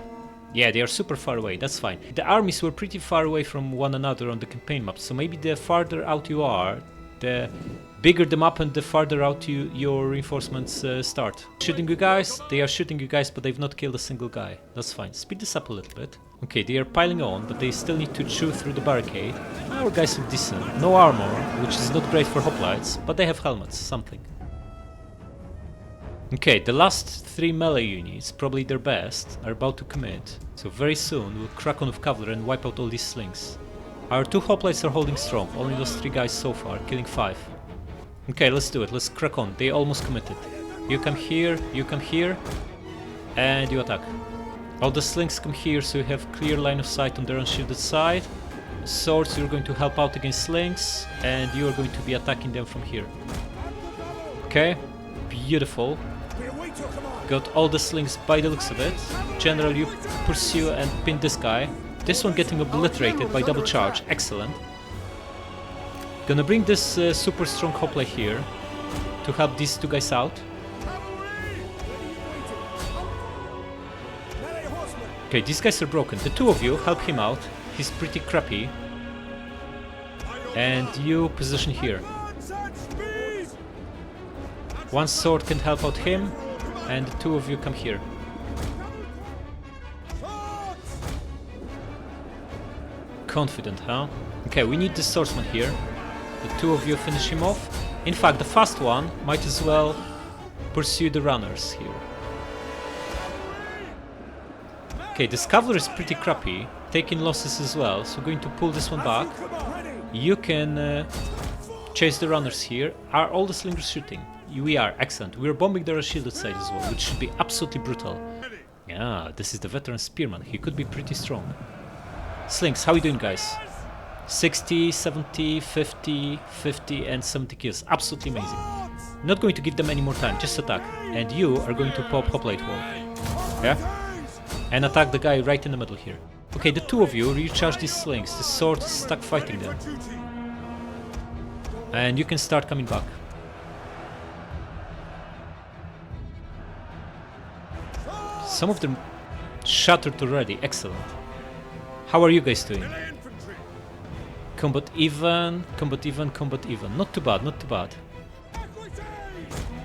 Yeah, they are super far away, that's fine. The armies were pretty far away from one another on the campaign map, so maybe the farther out you are, the bigger the map and the farther out your reinforcements start. Shooting you guys, they are shooting you guys, but they've not killed a single guy. That's fine. Speed this up a little bit. Okay, they are piling on, but they still need to chew through the barricade. Our guys are decent. No armor, which is not great for hoplites, but they have helmets, something. Okay, the last 3 melee units, probably their best, are about to commit. So very soon we'll crack on with cavalry and wipe out all these slings. Our 2 hoplites are holding strong, only those 3 guys so far, killing 5. Okay, let's do it, let's crack on, they almost committed. You come here, and you attack. All the slings come here, so you have clear line of sight on their unshielded side. Swords, you're going to help out against slings, and you are going to be attacking them from here. Okay, beautiful. Got all the slings by the looks of it. General, you pursue and pin this guy. This one getting obliterated by double charge, excellent. Gonna bring this super strong hoplite here to help these 2 guys out. Okay, these guys are broken. The 2 of you help him out. He's pretty crappy. And you position here. 1 sword can help out him, and the 2 of you come here. Confident, huh? Okay, we need the swordsman here. The 2 of you finish him off. In fact, the fast one might as well pursue the runners here. Okay, this cavalry is pretty crappy, taking losses as well, so going to pull this one back. You can chase the runners here. Are all the slingers shooting? We are, excellent. We are bombing their shielded side as well, which should be absolutely brutal. Yeah, this is the veteran spearman, he could be pretty strong. Slings, how are you doing, guys? 60, 70, 50, 50 and 70 kills. Absolutely amazing. Not going to give them any more time, just attack. And you are going to pop hoplite wall. Yeah? And attack the guy right in the middle here. Okay, the 2 of you recharge these slings. The sword is stuck fighting them. And you can start coming back. Some of them shattered already, excellent. How are you guys doing? Combat even, combat even, combat even. Not too bad, not too bad.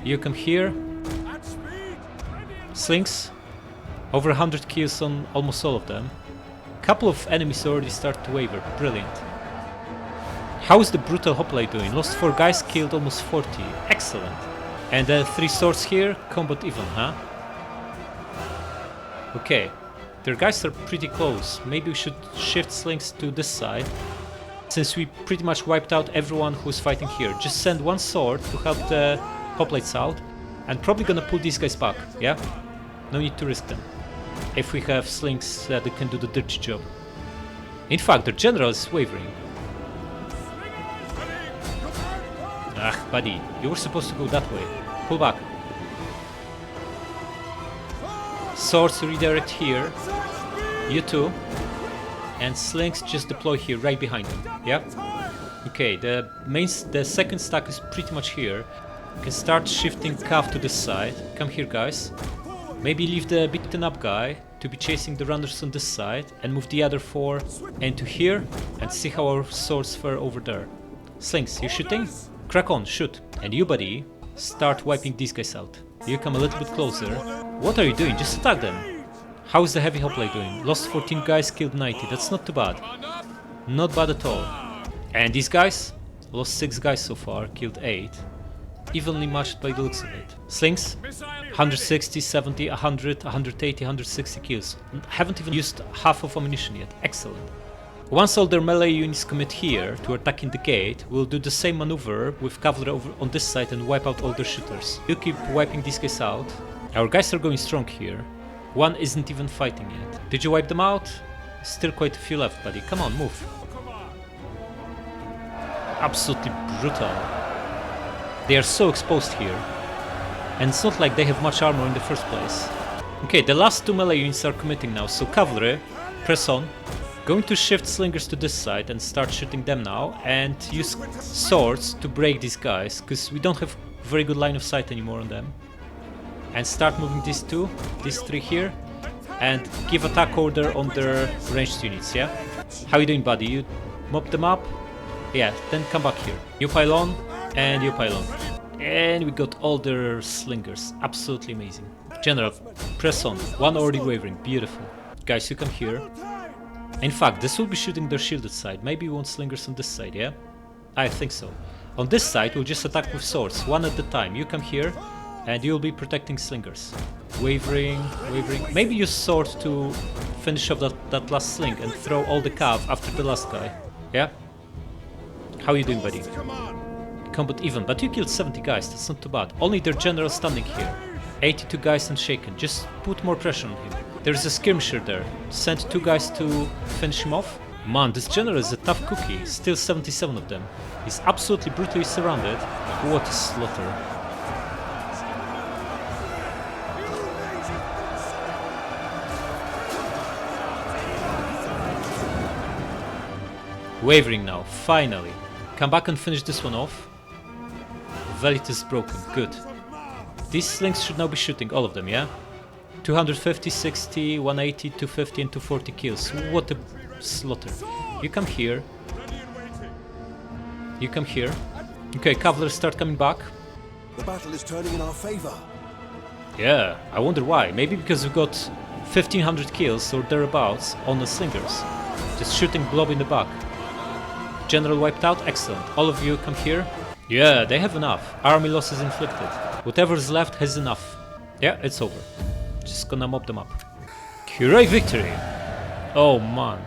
You come here. Slings. Over 100 kills on almost all of them. Couple of enemies already start to waver. Brilliant. How is the brutal hoplite doing? Lost 4 guys, killed almost 40. Excellent. And 3 swords here. Combat even, huh? Okay. Their guys are pretty close. Maybe we should shift slings to this side. Since we pretty much wiped out everyone who's fighting here. Just send 1 sword to help the hoplites out. And probably gonna pull these guys back, yeah? No need to risk them. If we have slings that can do the dirty job. In fact, their general is wavering. Ah, buddy, you were supposed to go that way. Pull back. Swords redirect here. You too. And slings just deploy here, right behind them. Yeah? Okay, the second stack is pretty much here. You can start shifting cav to this side. Come here, guys. Maybe leave the beaten up guy to be chasing the runners on this side and move the other 4 into here and see how our swords fare over there. Slings, you shooting? Crack on, shoot. And you, buddy, start wiping these guys out. You come a little bit closer. What are you doing? Just attack them. How is the heavy hoplite doing? Lost 14 guys, killed 90. That's not too bad. Not bad at all. And these guys? Lost 6 guys so far, killed 8. Evenly matched by the looks of it. Slings? 160, 70, 100, 180, 160 kills. Haven't even used half of ammunition yet. Excellent. Once all their melee units commit here to attacking the gate, we'll do the same maneuver with cavalry over on this side and wipe out all their shooters. You keep wiping these guys out. Our guys are going strong here. One isn't even fighting yet. Did you wipe them out? Still quite a few left, buddy. Come on, move. Absolutely brutal. They are so exposed here. And it's not like they have much armor in the first place. Okay, the last 2 melee units are committing now, so cavalry, press on. Going to shift slingers to this side and start shooting them now, and use swords to break these guys, because we don't have very good line of sight anymore on them. And start moving these 2, these 3 here, and give attack order on their ranged units, yeah? How you doing, buddy? You mop them up? Yeah, then come back here. You pile on, and you pile on. And we got all their slingers. Absolutely amazing. General, press on. One already wavering. Beautiful. Guys, you come here. In fact, this will be shooting their shielded side. Maybe we want slingers on this side, yeah? I think so. On this side, we'll just attack with swords, one at a time. You come here, and you'll be protecting slingers. Wavering, wavering. Maybe use sword to finish off that last sling and throw all the cav after the last guy. Yeah? How you doing, buddy? Combat even, but you killed 70 guys, that's not too bad. Only their general standing here. 82 guys unshaken. Just put more pressure on him. There's a skirmisher there. Send 2 guys to finish him off. Man, this general is a tough cookie. Still 77 of them. He's absolutely brutally surrounded. What a slaughter. Wavering now, finally. Come back and finish this one off. Velit is broken, good. These slings should now be shooting, all of them, yeah? 250, 60, 180, 250 and 240 kills. What a slaughter. You come here. You come here. Okay, cavalry start coming back. The battle is turning in our favor. Yeah, I wonder why. Maybe because we got 1500 kills or thereabouts on the slingers. Just shooting blob in the back. General wiped out, excellent. All of you come here. Yeah, they have enough. Army losses inflicted. Whatever's left has enough. Yeah, it's over. Just gonna mop them up. Heroic victory! Oh man.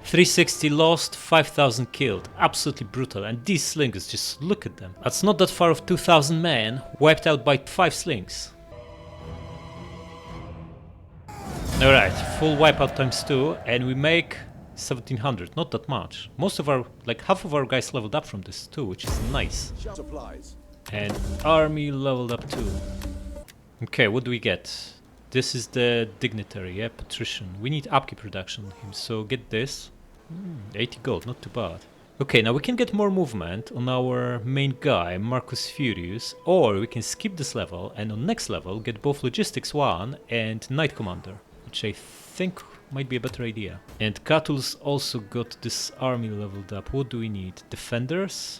360 lost, 5000 killed. Absolutely brutal. And these slingers, just look at them. That's not that far of 2000 men wiped out by 5 slings. Alright, full wipeout times 2, and we make 1700, not that much. Most of our, like half of our guys leveled up from this too, which is nice. Supplies. And army leveled up too. Okay, what do we get? This is the dignitary, yeah, patrician. We need upkeep reduction on him, so get this. 80 gold, not too bad. Okay, now we can get more movement on our main guy, Marcus Furious, or we can skip this level and on next level get both Logistics 1 and Knight Commander, which I think might be a better idea. And Catullus also got this army leveled up. What do we need? Defenders?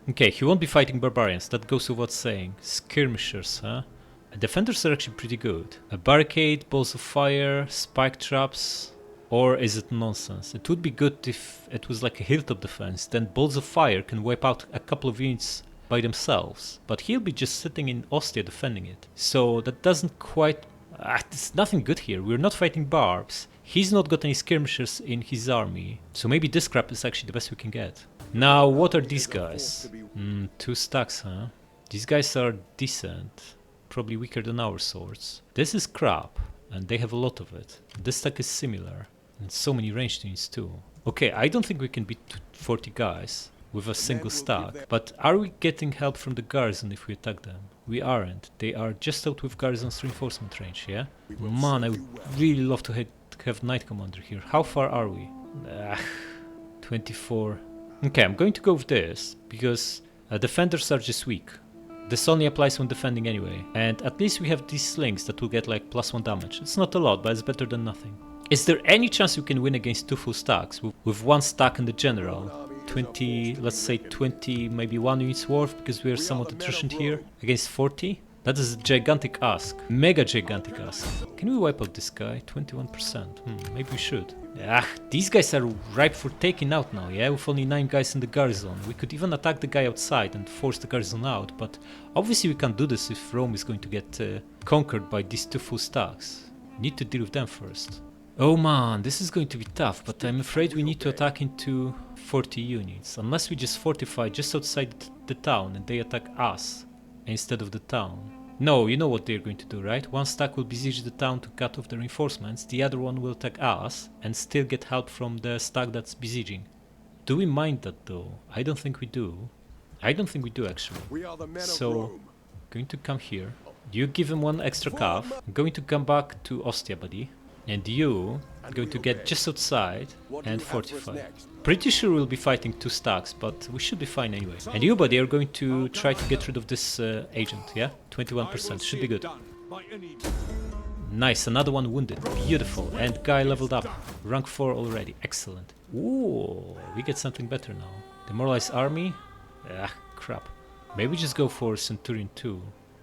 Okay, he won't be fighting barbarians, that goes without saying. Skirmishers, huh? Defenders are actually pretty good. A barricade, balls of fire, spike traps, or is it nonsense? It would be good if it was like a hilltop defense, then balls of fire can wipe out a couple of units by themselves, but he'll be just sitting in Ostia defending it. So that doesn't quite... there's nothing good here, we're not fighting barbs. He's not got any skirmishers in his army, so maybe this crap is actually the best we can get. Now, what are these guys? 2 stacks, huh? These guys are decent. Probably weaker than our swords. This is crap, and they have a lot of it. This stack is similar, and so many ranged units too. Okay, I don't think we can beat 40 guys with a single stack, but are we getting help from the garrison if we attack them? We aren't. They are just out with garrison's reinforcement range, yeah? Man, I would really love to have Knight Commander here. How far are we? 24. Okay, I'm going to go with this, because defenders are just weak. This only applies when defending anyway. And at least we have these slings that will get like +1 damage. It's not a lot, but it's better than nothing. Is there any chance we can win against 2 full stacks with 1 stack in the general? 20, let's say 20, maybe 1 unit's worth, because we are somewhat attrition here. Against 40? That is a gigantic ask. Mega gigantic ask. Can we wipe out this guy? 21%. Maybe we should. Ah, these guys are ripe for taking out now, yeah? With only 9 guys in the garrison. We could even attack the guy outside and force the garrison out, but obviously we can't do this if Rome is going to get conquered by these 2 full stacks. Need to deal with them first. Oh man, this is going to be tough, but I'm afraid we need to attack into 40 units. Unless we just fortify just outside the town and they attack us instead of the town. No, you know what they're going to do, right? 1 stack will besiege the town to cut off the reinforcements, the other one will attack us and still get help from the stack that's besieging. Do we mind that though? I don't think we do. I don't think we do actually. We are the men So, of Rome. going to come here. You give him 1 extra calf. I'm going to come back to Ostia, buddy. And you are going to get just outside What do and you have for us fortify. next? Pretty sure we'll be fighting 2 stacks, but we should be fine anyway. And you, buddy, are going to try to get rid of this agent, yeah? 21%, should be good. Nice, another one wounded. Beautiful. And guy leveled up. Rank 4 already. Excellent. Ooh, we get something better now. Demoralized army? Ah, crap. Maybe just go for Centurion 2.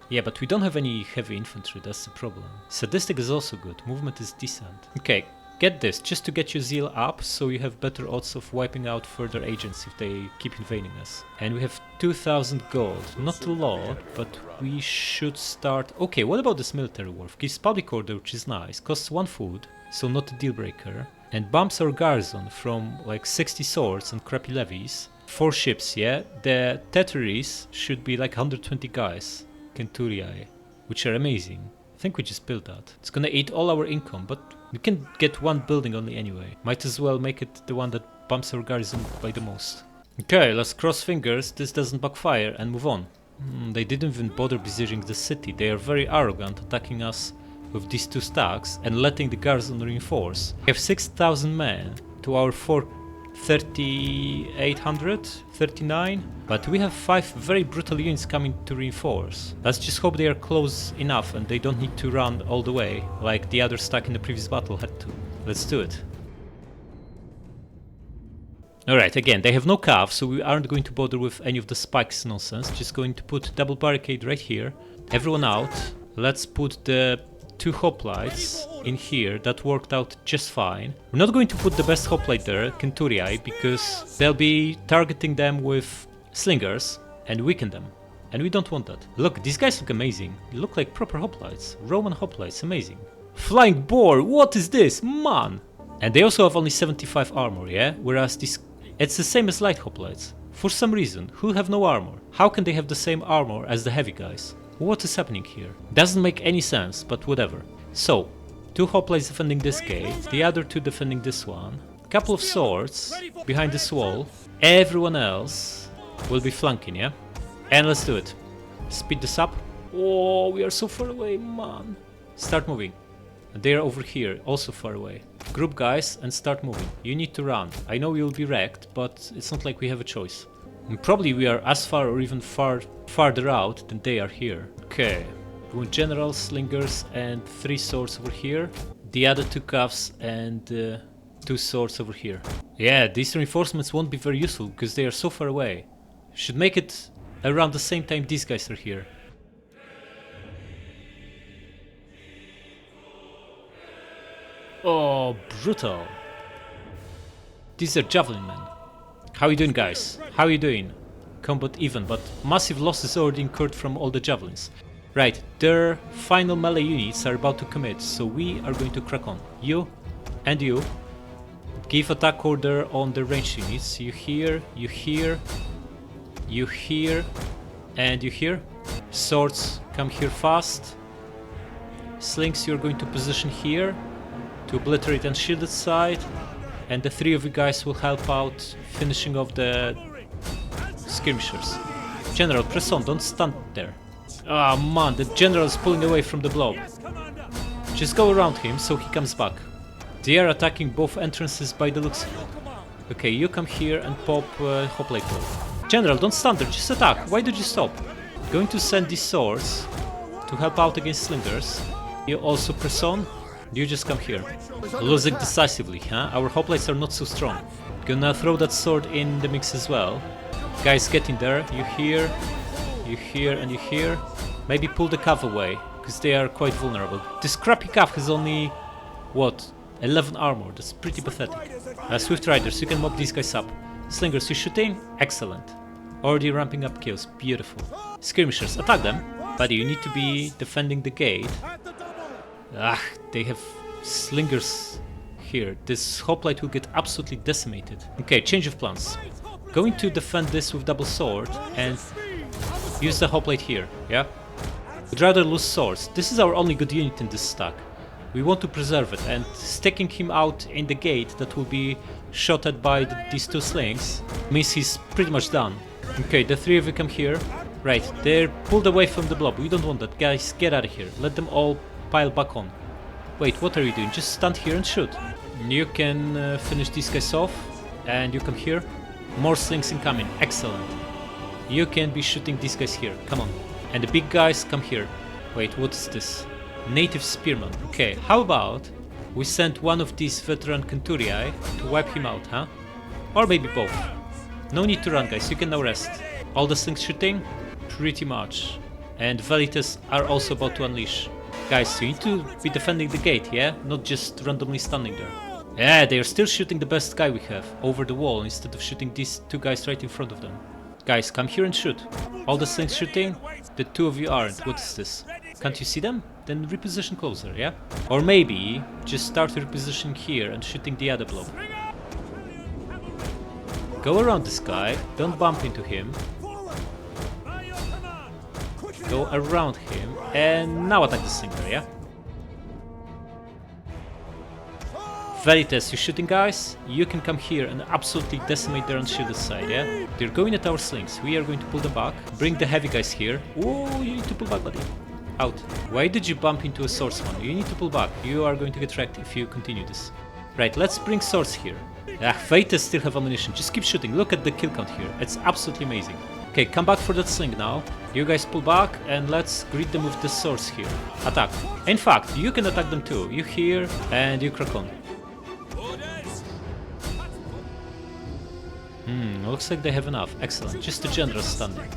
Yeah, but we don't have any heavy infantry, that's the problem. Sadistic is also good, movement is decent. Okay, get this, just to get your zeal up, so you have better odds of wiping out further agents if they keep invading us. And we have 2000 gold, not a lot, but we should start... Okay, what about this military worth? Gives public order, which is nice, costs 1 food, so not a deal breaker. And bumps our garrison from like 60 swords and crappy levies. 4 ships, yeah? The Teteris should be like 120 guys. Centuriae, which are amazing. I think we just built that. It's gonna eat all our income, but we can get 1 building only anyway. Might as well make it the one that bumps our garrison by the most. Okay, let's cross fingers this doesn't backfire and move on. They didn't even bother besieging the city. They are very arrogant, attacking us with these 2 stacks and letting the garrison reinforce. We have 6,000 men to our 3,800, 39, but we have 5 very brutal units coming to reinforce. Let's just hope they are close enough and they don't need to run all the way like the other stack in the previous battle had to. Let's do it. Alright, again, they have no calf, so we aren't going to bother with any of the spikes nonsense. Just going to put double barricade right here. Everyone out. Let's put the 2 hoplites in here. That worked out just fine. We're not going to put the best hoplite there, Centuriae, because they'll be targeting them with slingers and weaken them. And we don't want that. Look, these guys look amazing. They look like proper hoplites. Roman hoplites, amazing. Flying boar, what is this? Man! And they also have only 75 armor, yeah? Whereas this... It's the same as light hoplites. For some reason, who have no armor? How can they have the same armor as the heavy guys? What is happening here? Doesn't make any sense, but whatever. So, 2 hoplites defending this gate, the other 2 defending this one. Couple of swords behind this wall. Everyone else will be flanking, yeah? And let's do it. Speed this up. Oh, we are so far away, man. Start moving. They are over here, also far away. Group guys and start moving. You need to run. I know you'll be wrecked, but it's not like we have a choice. And probably we are as far or even farther out than they are here. Okay, we want generals, slingers and 3 swords over here. The other 2 calves and 2 swords over here. Yeah, these reinforcements won't be very useful because they are so far away. Should make it around the same time these guys are here. Oh, brutal. These are javelin men. How you doing, guys? How you doing? Combat even, but massive losses already incurred from all the javelins. Right, their final melee units are about to commit, so we are going to crack on. You and you. Give attack order on the ranged units. You here, you here, you here, and you here. Swords, come here fast. Slings, you're going to position here to obliterate and shielded side. And the 3 of you guys will help out finishing off the skirmishers. General, press on, don't stand there. Ah, man, the general is pulling away from the blob. Just go around him so he comes back. They are attacking both entrances by the looks of it. Okay, you come here and pop hoplite. General, don't stand there, just attack. Why did you stop? Going to send these swords to help out against slingers. You also press on. You just come here. Losing decisively, huh? Our hoplites are not so strong. Gonna throw that sword in the mix as well. Guys, get in there. You hear, and you hear. Maybe pull the cav away, because they are quite vulnerable. This crappy cav has only, what, 11 armor. That's pretty pathetic. Swift Riders, you can mob these guys up. Slingers, you shooting? Excellent. Already ramping up kills. Beautiful. Skirmishers, attack them. Buddy, you need to be defending the gate. Ah, they have slingers here. This hoplite will get absolutely decimated. Okay, change of plans. Going to defend this with double sword and use the hoplite here, yeah? Would rather lose swords. This is our only good unit in this stack. We want to preserve it, and sticking him out in the gate that will be shot at by these two slings means he's pretty much done. Okay, the three of you come here. Right, they're pulled away from the blob. We don't want that. Guys, get out of here. Let them all pile back on. Wait, what are you doing? Just stand here and shoot. You can finish these guys off, and you come here. More slings incoming. Excellent. You can be shooting these guys here. Come on. And the big guys come here. Wait, what is this? Native spearman. Okay, how about we send one of these veteran Centurii to wipe him out, huh? Or maybe both. No need to run, guys. You can now rest. All the slings shooting? Pretty much. And Velites are also about to unleash. Guys, you need to be defending the gate, yeah? Not just randomly standing there. Yeah, they are still shooting the best guy we have over the wall instead of shooting these two guys right in front of them. Guys, come here and shoot. All the slings shooting? The two of you aren't. What is this? Can't you see them? Then reposition closer, yeah? Or maybe just start repositioning here and shooting the other blob. Go around this guy, don't bump into him. Go around him, and now attack the slinger, yeah? Velites, you shooting guys? You can come here and absolutely decimate their unshielded side, yeah? They're going at our slings, we are going to pull them back. Bring the heavy guys here. Oh, you need to pull back, buddy. Out. Why did you bump into a swordsman? You need to pull back, you are going to get wrecked if you continue this. Right, let's bring swords here. Velites still have ammunition, just keep shooting, look at the kill count here, it's absolutely amazing. Okay, come back for that sling now. You guys pull back and let's greet them with the swords here. Attack. In fact, you can attack them too. You here and you crack on. Looks like they have enough. Excellent. Just a general standing.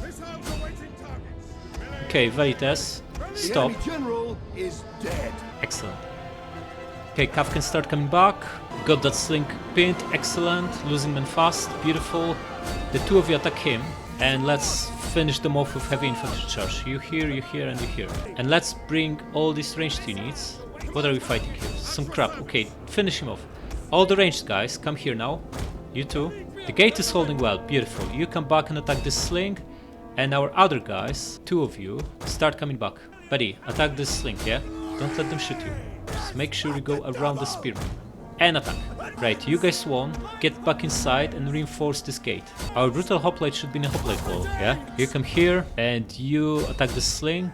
Okay, Velites, stop. The enemy general is dead. Excellent. Okay, Cav can start coming back. Got that sling pinned. Excellent. Losing men fast. Beautiful. The two of you attack him. And let's finish them off with heavy infantry charge. You here, and you here. And let's bring all these ranged units. What are we fighting here? Some crap. Okay, finish him off. All the ranged guys, come here now. You too. The gate is holding well. Beautiful. You come back and attack this sling. And our other guys, two of you, start coming back. Buddy, attack this sling, yeah? Don't let them shoot you. Just make sure you go around the spearman. And attack. Right, you guys won. Get back inside and reinforce this gate. Our brutal hoplite should be in a hoplite wall, yeah? You come here and you attack the sling.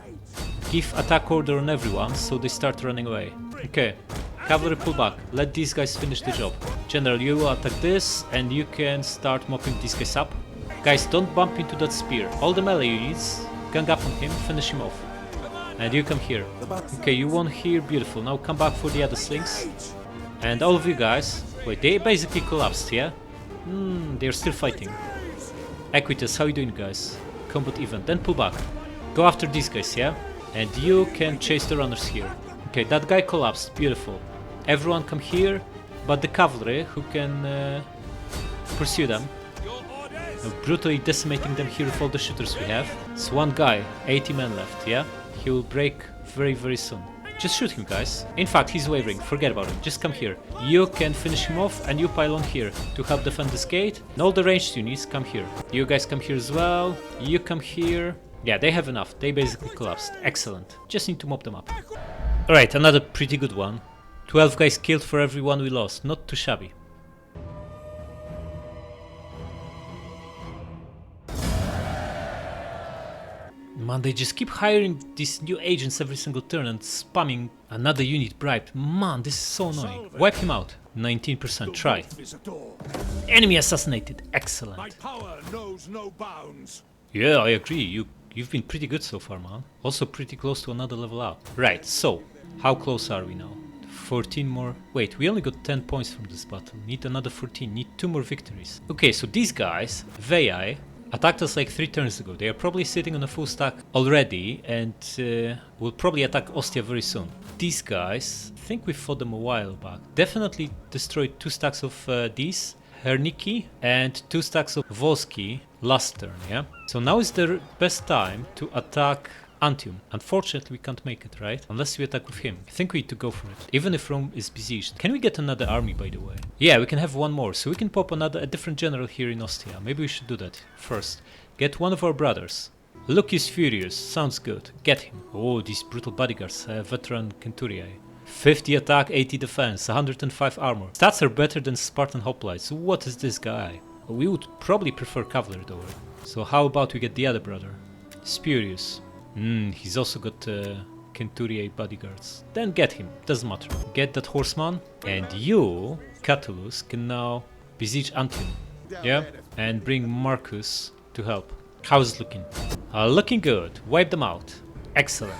Give attack order on everyone so they start running away. Okay, cavalry pull back. Let these guys finish the job. General, you attack this and you can start mopping these guys up. Guys, don't bump into that spear. All the melee units, gang up on him, finish him off. And you come here. Okay, you won here, beautiful. Now come back for the other slings. And all of you guys, wait, they basically collapsed, yeah? They're still fighting. Equitas, how you doing, guys? Combat event, then pull back. Go after these guys, yeah? And you can chase the runners here. Okay, that guy collapsed, beautiful. Everyone come here, but the cavalry who can pursue them. Brutally decimating them here with all the shooters we have. It's one guy, 80 men left, yeah? He will break very, very soon. Just shoot him, guys. In fact, he's wavering. Forget about him. Just come here. You can finish him off and you pile on here to help defend this gate. And all the ranged units come here. You guys come here as well. You come here. Yeah, they have enough. They basically collapsed. Excellent. Just need to mop them up. Alright, another pretty good one. 12 guys killed for every one we lost. Not too shabby. Man, they just keep hiring these new agents every single turn and spamming another unit bribed. Man, this is so annoying. Wipe him out. 19%. Try. Enemy assassinated. Excellent. My power knows no bounds. Yeah, I agree. You You've been pretty good so far, man. Also pretty close to another level up. Right, so, how close are we now? 14 more. Wait, we only got 10 points from this battle. Need another 14. Need 2 more victories. Okay, so these guys, Vei, attacked us like 3 turns ago. They are probably sitting on a full stack already and will probably attack Ostia very soon. These guys, I think we fought them a while back. Definitely destroyed 2 stacks of these. Herniki and 2 stacks of Volsky last turn, yeah? So now is the best time to attack Antium. Unfortunately, we can't make it, right? Unless we attack with him. I think we need to go for it. Even if Rome is besieged. Can we get another army, by the way? Yeah, we can have one more. So we can pop a different general here in Ostia. Maybe we should do that first. Get one of our brothers. Look is furious. Sounds good. Get him. Oh, these brutal bodyguards. Veteran Centuriae. 50 attack, 80 defense, 105 armor. Stats are better than Spartan hoplites. What is this guy? We would probably prefer cavalry though. So how about we get the other brother? Spurious. He's also got Centuriae bodyguards. Then get him, doesn't matter. Get that horseman, and you, Catulus, can now besiege Antium. Yeah? And bring Marcus to help. How's it looking? Looking good. Wipe them out. Excellent.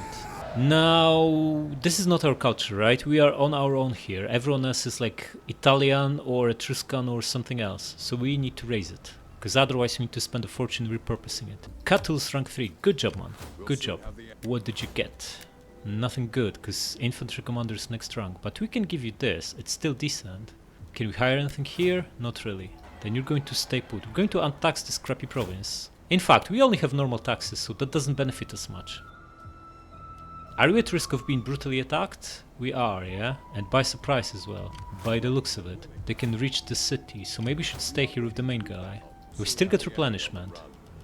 Now, this is not our culture, right? We are on our own here. Everyone else is like Italian or Etruscan or something else. So we need to raise it. Because otherwise we need to spend a fortune repurposing it. Catulus rank 3. Good job, man. Good job. What did you get? Nothing good, because infantry commander is next rank. But we can give you this. It's still decent. Can we hire anything here? Not really. Then you're going to stay put. We're going to untax this crappy province. In fact, we only have normal taxes, so that doesn't benefit us much. Are we at risk of being brutally attacked? We are, yeah? And by surprise as well. By the looks of it. They can reach the city, so maybe we should stay here with the main guy. We still get replenishment.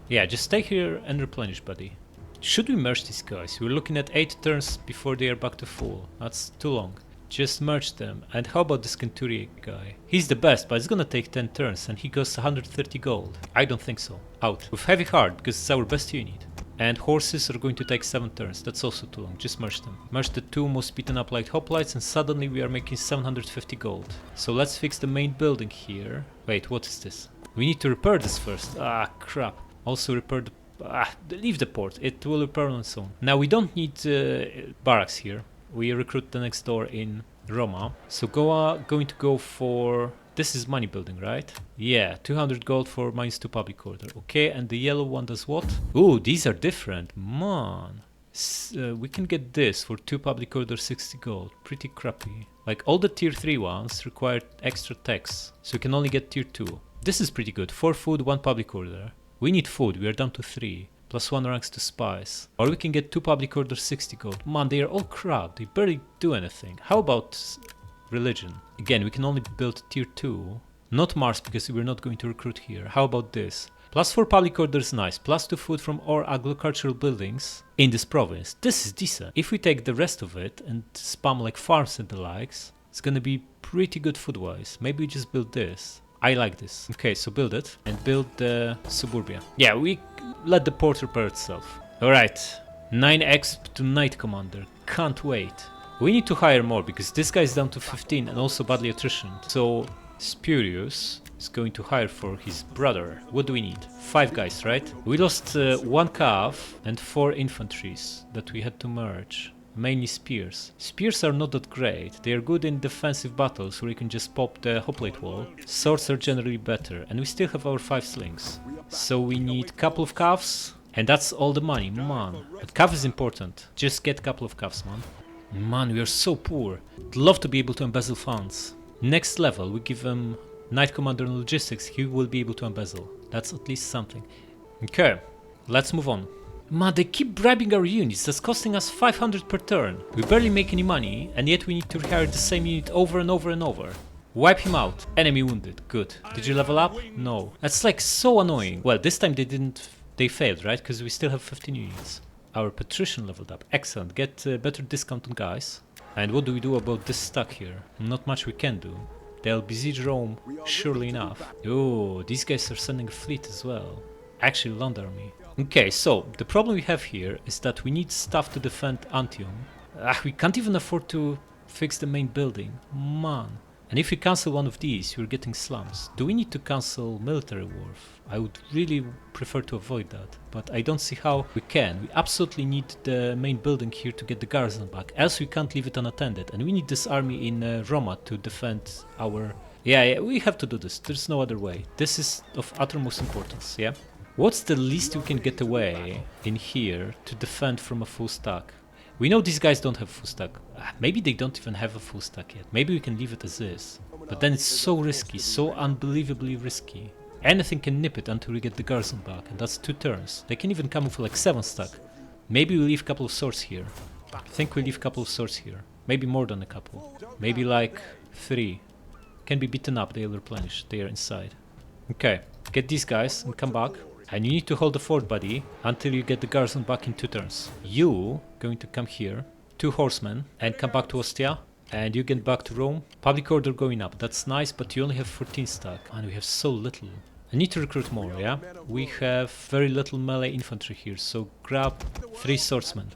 Yeah, just stay here and replenish, buddy. Should we merge these guys? We're looking at 8 turns before they are back to full. That's too long. Just merge them. And how about this Centuriae guy? He's the best, but it's gonna take 10 turns and he costs 130 gold. I don't think so. Out. With heavy heart, because it's our best unit. And horses are going to take 7 turns. That's also too long. Just merge them. Merge the 2 most beaten up light hoplites and suddenly we are making 750 gold. So let's fix the main building here. Wait, what is this? We need to repair this first. Ah, crap. Also repair the... leave the port. It will repair on its own. Now we don't need barracks here. We recruit the next door in Roma. So going to go for... This is money building, right? Yeah, 200 gold for -2 public order. Okay, and the yellow one does what? Ooh, these are different. Man. We can get this for 2 public order, 60 gold. Pretty crappy. Like all the tier 3 ones require extra tax. So we can only get tier 2. This is pretty good. 4 food, 1 public order. We need food. We are down to 3. Plus 1 ranks to spies. Or we can get 2 public order, 60 gold. Man, they are all crap. They barely do anything. How about... religion. Again, we can only build tier 2. Not Mars because we're not going to recruit here. How about this? Plus 4 public orders, nice. Plus 2 food from all agricultural buildings in this province. This is decent. If we take the rest of it and spam like farms and the likes, it's gonna be pretty good food-wise. Maybe we just build this. I like this. Okay, so build it and build the suburbia. Yeah, we let the port repair itself. Alright, 9 exp to Knight Commander. Can't wait. We need to hire more because this guy is down to 15 and also badly attritioned. So Spurious is going to hire for his brother. What do we need? 5 guys, right? We lost 1 cav and 4 infantries that we had to merge. Mainly spears. Spears are not that great. They are good in defensive battles where you can just pop the hoplite wall. Swords are generally better and we still have our 5 slings. So we need a couple of calves and that's all the money, man. But cav is important. Just get a couple of calves, man. Man, we are so poor. I'd love to be able to embezzle funds. Next level, we give him Knight Commander and Logistics. He will be able to embezzle. That's at least something. Okay, let's move on. Man, they keep bribing our units. That's costing us 500 per turn. We barely make any money, and yet we need to rehire the same unit over and over and over. Wipe him out. Enemy wounded. Good. Did you level up? No. That's like so annoying. Well, this time they didn't... They failed, right? Because we still have 15 units. Our patrician leveled up. Excellent. Get better discount on guys. And what do we do about this stack here? Not much we can do. They'll besiege Rome, surely enough. Oh, these guys are sending a fleet as well. Actually, land army. Okay, so the problem we have here is that we need stuff to defend Antium. We can't even afford to fix the main building. Man. And if you cancel one of these, you're getting slums. Do we need to cancel military wharf? I would really prefer to avoid that, but I don't see how we can. We absolutely need the main building here to get the garrison back, else we can't leave it unattended. And we need this army in Roma to defend our... Yeah, we have to do this. There's no other way. This is of uttermost importance, yeah? What's the least we can get away in here to defend from a full stack? We know these guys don't have full stack. Maybe they don't even have a full stack yet. Maybe we can leave it as is. But then it's so risky, so unbelievably risky. Anything can nip it until we get the garrison back, and that's 2 turns. They can even come with like 7 stack. Maybe we leave a couple of swords here. I think we leave a couple of swords here. Maybe more than a couple. Maybe like 3. Can be beaten up, they'll replenish. They are inside. Okay, get these guys and come back. And you need to hold the fort, buddy, until you get the garrison back in 2 turns. You going to come here, 2 horsemen, and come back to Ostia. And you get back to Rome. Public order going up. That's nice, but you only have 14 stack. And we have so little. I need to recruit more, yeah? We have very little melee infantry here, so grab 3 swordsmen.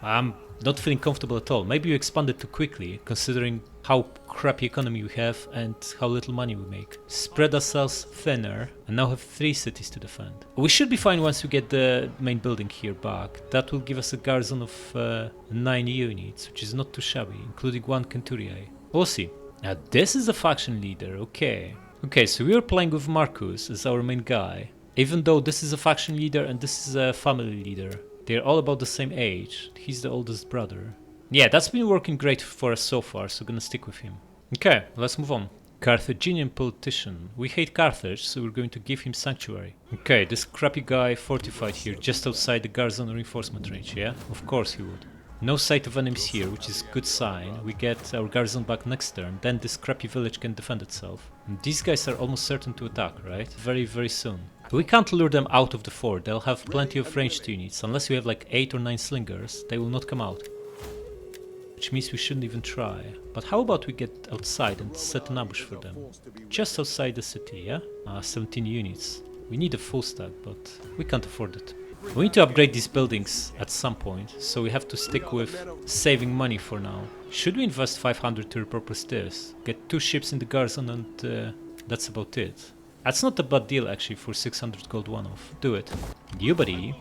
I'm not feeling comfortable at all. Maybe you expanded too quickly, considering how crappy economy we have and how little money we make. Spread ourselves thinner and now have 3 cities to defend. We should be fine once we get the main building here back. That will give us a garrison of 9 units, which is not too shabby, including 1 Centuriae. We'll see. Now this is a faction leader, okay. Okay, so we are playing with Marcus as our main guy. Even though this is a faction leader and this is a family leader. They're all about the same age. He's the oldest brother. Yeah, that's been working great for us so far, so gonna stick with him. Okay, let's move on. Carthaginian politician. We hate Carthage, so we're going to give him sanctuary. Okay, this crappy guy fortified here, just outside the garrison reinforcement range, yeah? Of course he would. No sight of enemies here, which is good sign. We get our garrison back next turn, then this crappy village can defend itself. And these guys are almost certain to attack, right? Very, very soon. We can't lure them out of the fort, they'll have plenty of ranged units. Unless we have like 8 or 9 slingers, they will not come out. Which means we shouldn't even try. But how about we get outside and set an ambush for them? Just outside the city, yeah? 17 units. We need a full stack, but we can't afford it. We need to upgrade these buildings at some point, so we have to stick with saving money for now. Should we invest 500 to repurpose this? Get 2 ships in the garrison and that's about it. That's not a bad deal actually for 600 gold one-off. Do it. You buddy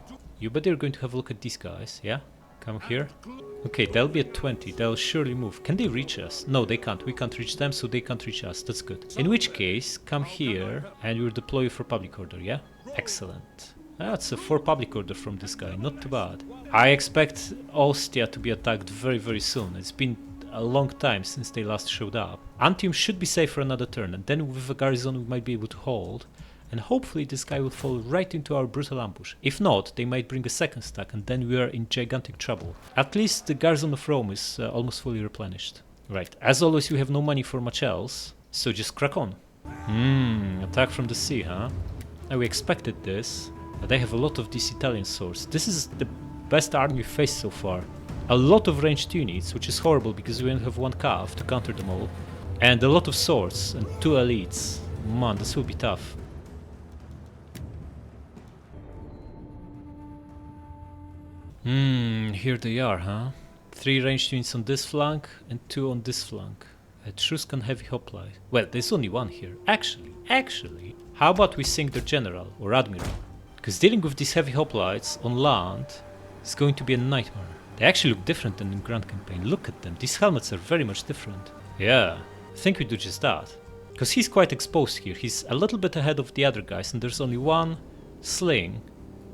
are going to have a look at these guys, yeah? Come here. Okay, they'll be at 20, they'll surely move. Can they reach us? No, they can't. We can't reach them, so they can't reach us. That's good. In which case, come here and we'll deploy you for public order, yeah? Excellent. That's a 4 public order from this guy, not too bad. I expect Ostia to be attacked very, very soon. It's been a long time since they last showed up. Antium should be safe for another turn, and then with a garrison we might be able to hold. And hopefully this guy will fall right into our brutal ambush. If not, they might bring a second stack and then we are in gigantic trouble. At least the garrison of Rome is almost fully replenished. Right, as always we have no money for much else, so just crack on. Attack from the sea, huh? Now we expected this, but they have a lot of these Italian swords. This is the best army we've faced so far. A lot of ranged units, which is horrible because we only have 1 cav to counter them all. And a lot of swords and 2 elites. Man, this will be tough. Here they are, huh? 3 ranged units on this flank and 2 on this flank. Etruscan heavy hoplite. Well, there's only 1 here. Actually, how about we sink their general or admiral? Because dealing with these heavy hoplites on land is going to be a nightmare. They actually look different than in Grand Campaign. Look at them. These helmets are very much different. Yeah, I think we do just that. Because he's quite exposed here. He's a little bit ahead of the other guys and there's only 1 sling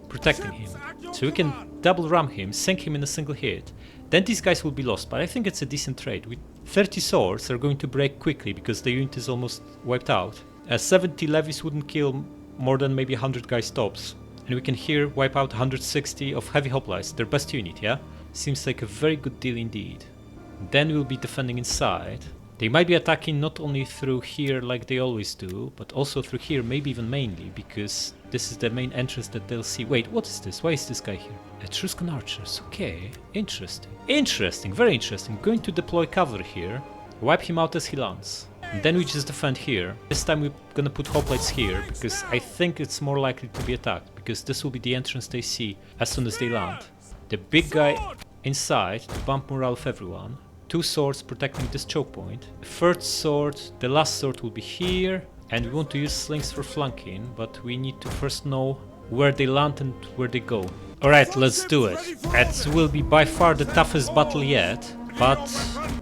protecting him. So we can double ram him, sink him in a single hit. Then these guys will be lost, but I think it's a decent trade. With 30 swords are going to break quickly because the unit is almost wiped out. 70 levies wouldn't kill more than maybe 100 guys tops. And we can here wipe out 160 of heavy hoplites, their best unit, yeah? Seems like a very good deal indeed. Then we'll be defending inside. They might be attacking not only through here like they always do, but also through here, maybe even mainly, because this is the main entrance that they'll see. Wait, what is this? Why is this guy here? Etruscan archers, okay, interesting. Interesting, very interesting. Going to deploy cavalry here, wipe him out as he lands. And then we just defend here. This time we're gonna put hoplites here, because I think it's more likely to be attacked, because this will be the entrance they see as soon as they land. The big guy inside to bump morale of everyone. 2 swords protecting this choke point. Third sword, the last sword will be here. And we want to use slings for flanking, but we need to first know where they land and where they go. Alright, let's do it. It will be by far the toughest battle yet, but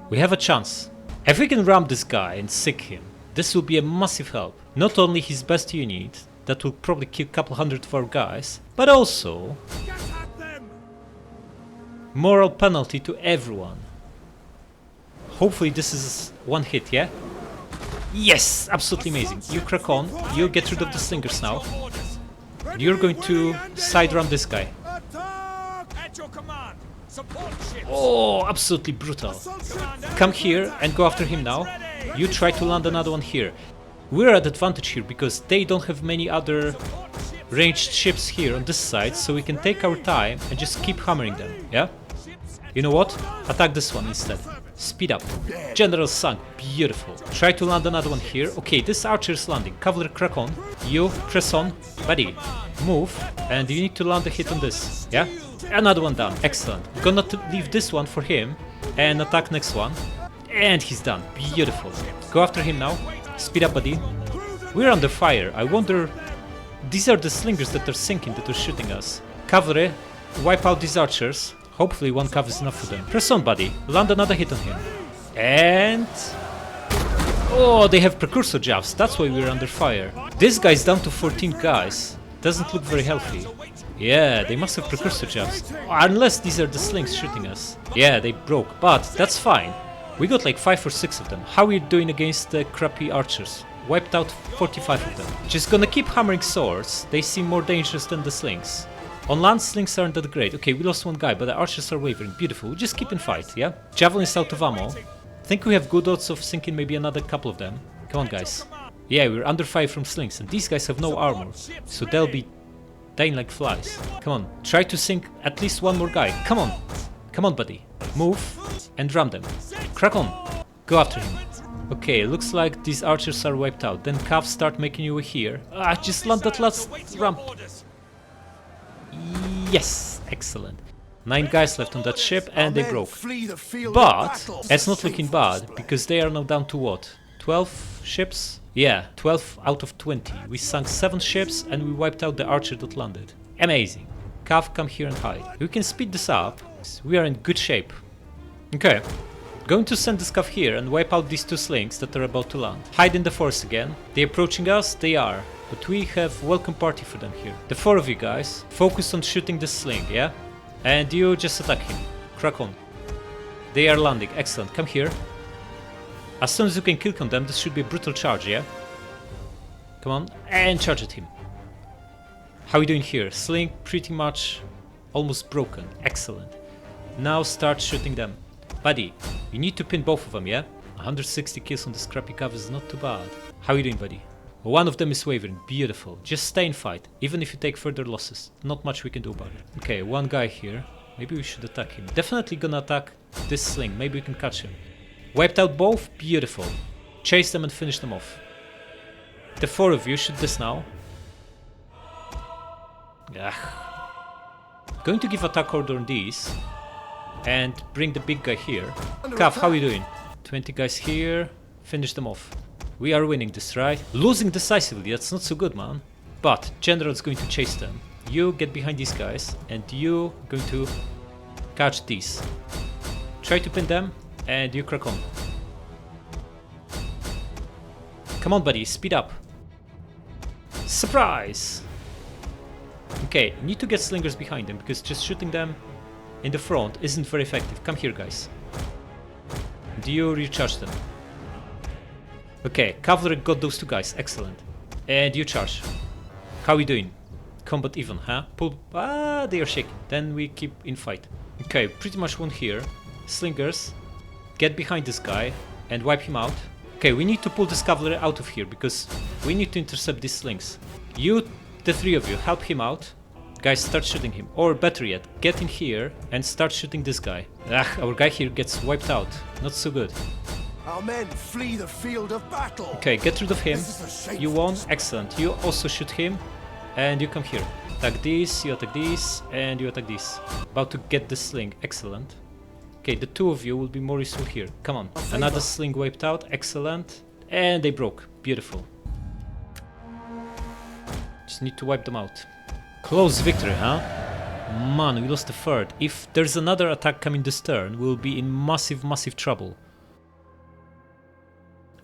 we have a chance. If we can ram this guy and sick him, this will be a massive help. Not only his best unit, that will probably kill a couple hundred of our guys, but also moral penalty to everyone. Hopefully this is one hit, yeah? Yes! Absolutely amazing. You crack on, you get rid of the slingers now. You're going to side ram this guy. Oh, absolutely brutal. Come here and go after him now. You try to land another one here. We're at advantage here because they don't have many other ranged ships here on this side, so we can take our time and just keep hammering them, yeah? You know what? Attack this one instead. Speed up. General sunk. Beautiful. Try to land another one here. Okay, this archer is landing. Cavalry crack on. You press on. Buddy, move. And you need to land a hit on this. Yeah? Another one down. Excellent. Gonna leave this one for him and attack next one. And he's done. Beautiful. Go after him now. Speed up, buddy. We're under fire. I wonder... These are the slingers that are sinking, that are shooting us. Cavalry, wipe out these archers. Hopefully one cav is enough for them. Press on, buddy. Land another hit on him. And... Oh, they have precursor jabs. That's why we're under fire. This guy's down to 14 guys. Doesn't look very healthy. Yeah, they must have precursor jabs. Unless these are the slings shooting us. Yeah, they broke. But that's fine. We got like 5 or 6 of them. How are we doing against the crappy archers? Wiped out 45 of them. Just gonna keep hammering swords. They seem more dangerous than the slings. On land, slings aren't that great. Okay, we lost one guy, but the archers are wavering. Beautiful. We just keep in fight, yeah? Javelin is out of ammo. Think we have good odds of sinking maybe another couple of them. Come on, guys. Yeah, we're under fire from slings, and these guys have no armor, so they'll be dying like flies. Come on, try to sink at least one more guy. Come on. Come on, buddy. Move and ram them. Crack on. Go after him. Okay, looks like these archers are wiped out. Then calves start making you here. Just land that last ram. Yes, excellent. 9 guys left on that ship and they broke. But it's not looking bad because they are now down to what? 12 ships? Yeah, 12 out of 20. We sunk 7 ships and we wiped out the archer that landed. Amazing. Cav, come here and hide. We can speed this up. We are in good shape. Okay. Going to send this cav here and wipe out these 2 slings that are about to land. Hide in the forest again. They approaching us? They are. But we have welcome party for them here. The 4 of you guys, focus on shooting the sling, yeah? And you just attack him. Crack on. They are landing. Excellent. Come here. As soon as you can kill on them, this should be a brutal charge, yeah? Come on. And charge at him. How are we doing here? Sling pretty much almost broken. Excellent. Now start shooting them. Buddy, you need to pin both of them, yeah? 160 kills on this crappy cav is not too bad. How are you doing, buddy? One of them is wavering. Beautiful. Just stay and fight, even if you take further losses. Not much we can do about it. Okay, one guy here. Maybe we should attack him. Definitely gonna attack this sling. Maybe we can catch him. Wiped out both. Beautiful. Chase them and finish them off. The 4 of you shoot this now. Ugh. Going to give attack order on these. And bring the big guy here. Cav, how are you doing? 20 guys here. Finish them off. We are winning this, right? Losing decisively, that's not so good, man. But General's going to chase them. You get behind these guys, and you going to catch these. Try to pin them, and you crack on. Come on, buddy, speed up. Surprise! Okay, need to get slingers behind them, because just shooting them in the front isn't very effective. Come here, guys. Do you recharge them? Okay, cavalry got those 2 guys, excellent. And you charge. How are we doing? Combat even, huh? Pull. They are shaking. Then we keep in fight. Okay, pretty much won here. Slingers, get behind this guy and wipe him out. Okay, we need to pull this cavalry out of here because we need to intercept these slings. You, the 3 of you, help him out. Guys, start shooting him. Or better yet, get in here and start shooting this guy. Our guy here gets wiped out. Not so good. Our men flee the field of battle. Okay, get rid of him. You won. Excellent. You also shoot him. And you come here. Attack this, you attack this, and you attack this. About to get the sling. Excellent. Okay, the two of you will be more useful here. Come on. Another sling wiped out. Excellent. And they broke. Beautiful. Just need to wipe them out. Close victory, huh? Man, we lost the third. If there's another attack coming this turn, we'll be in massive trouble.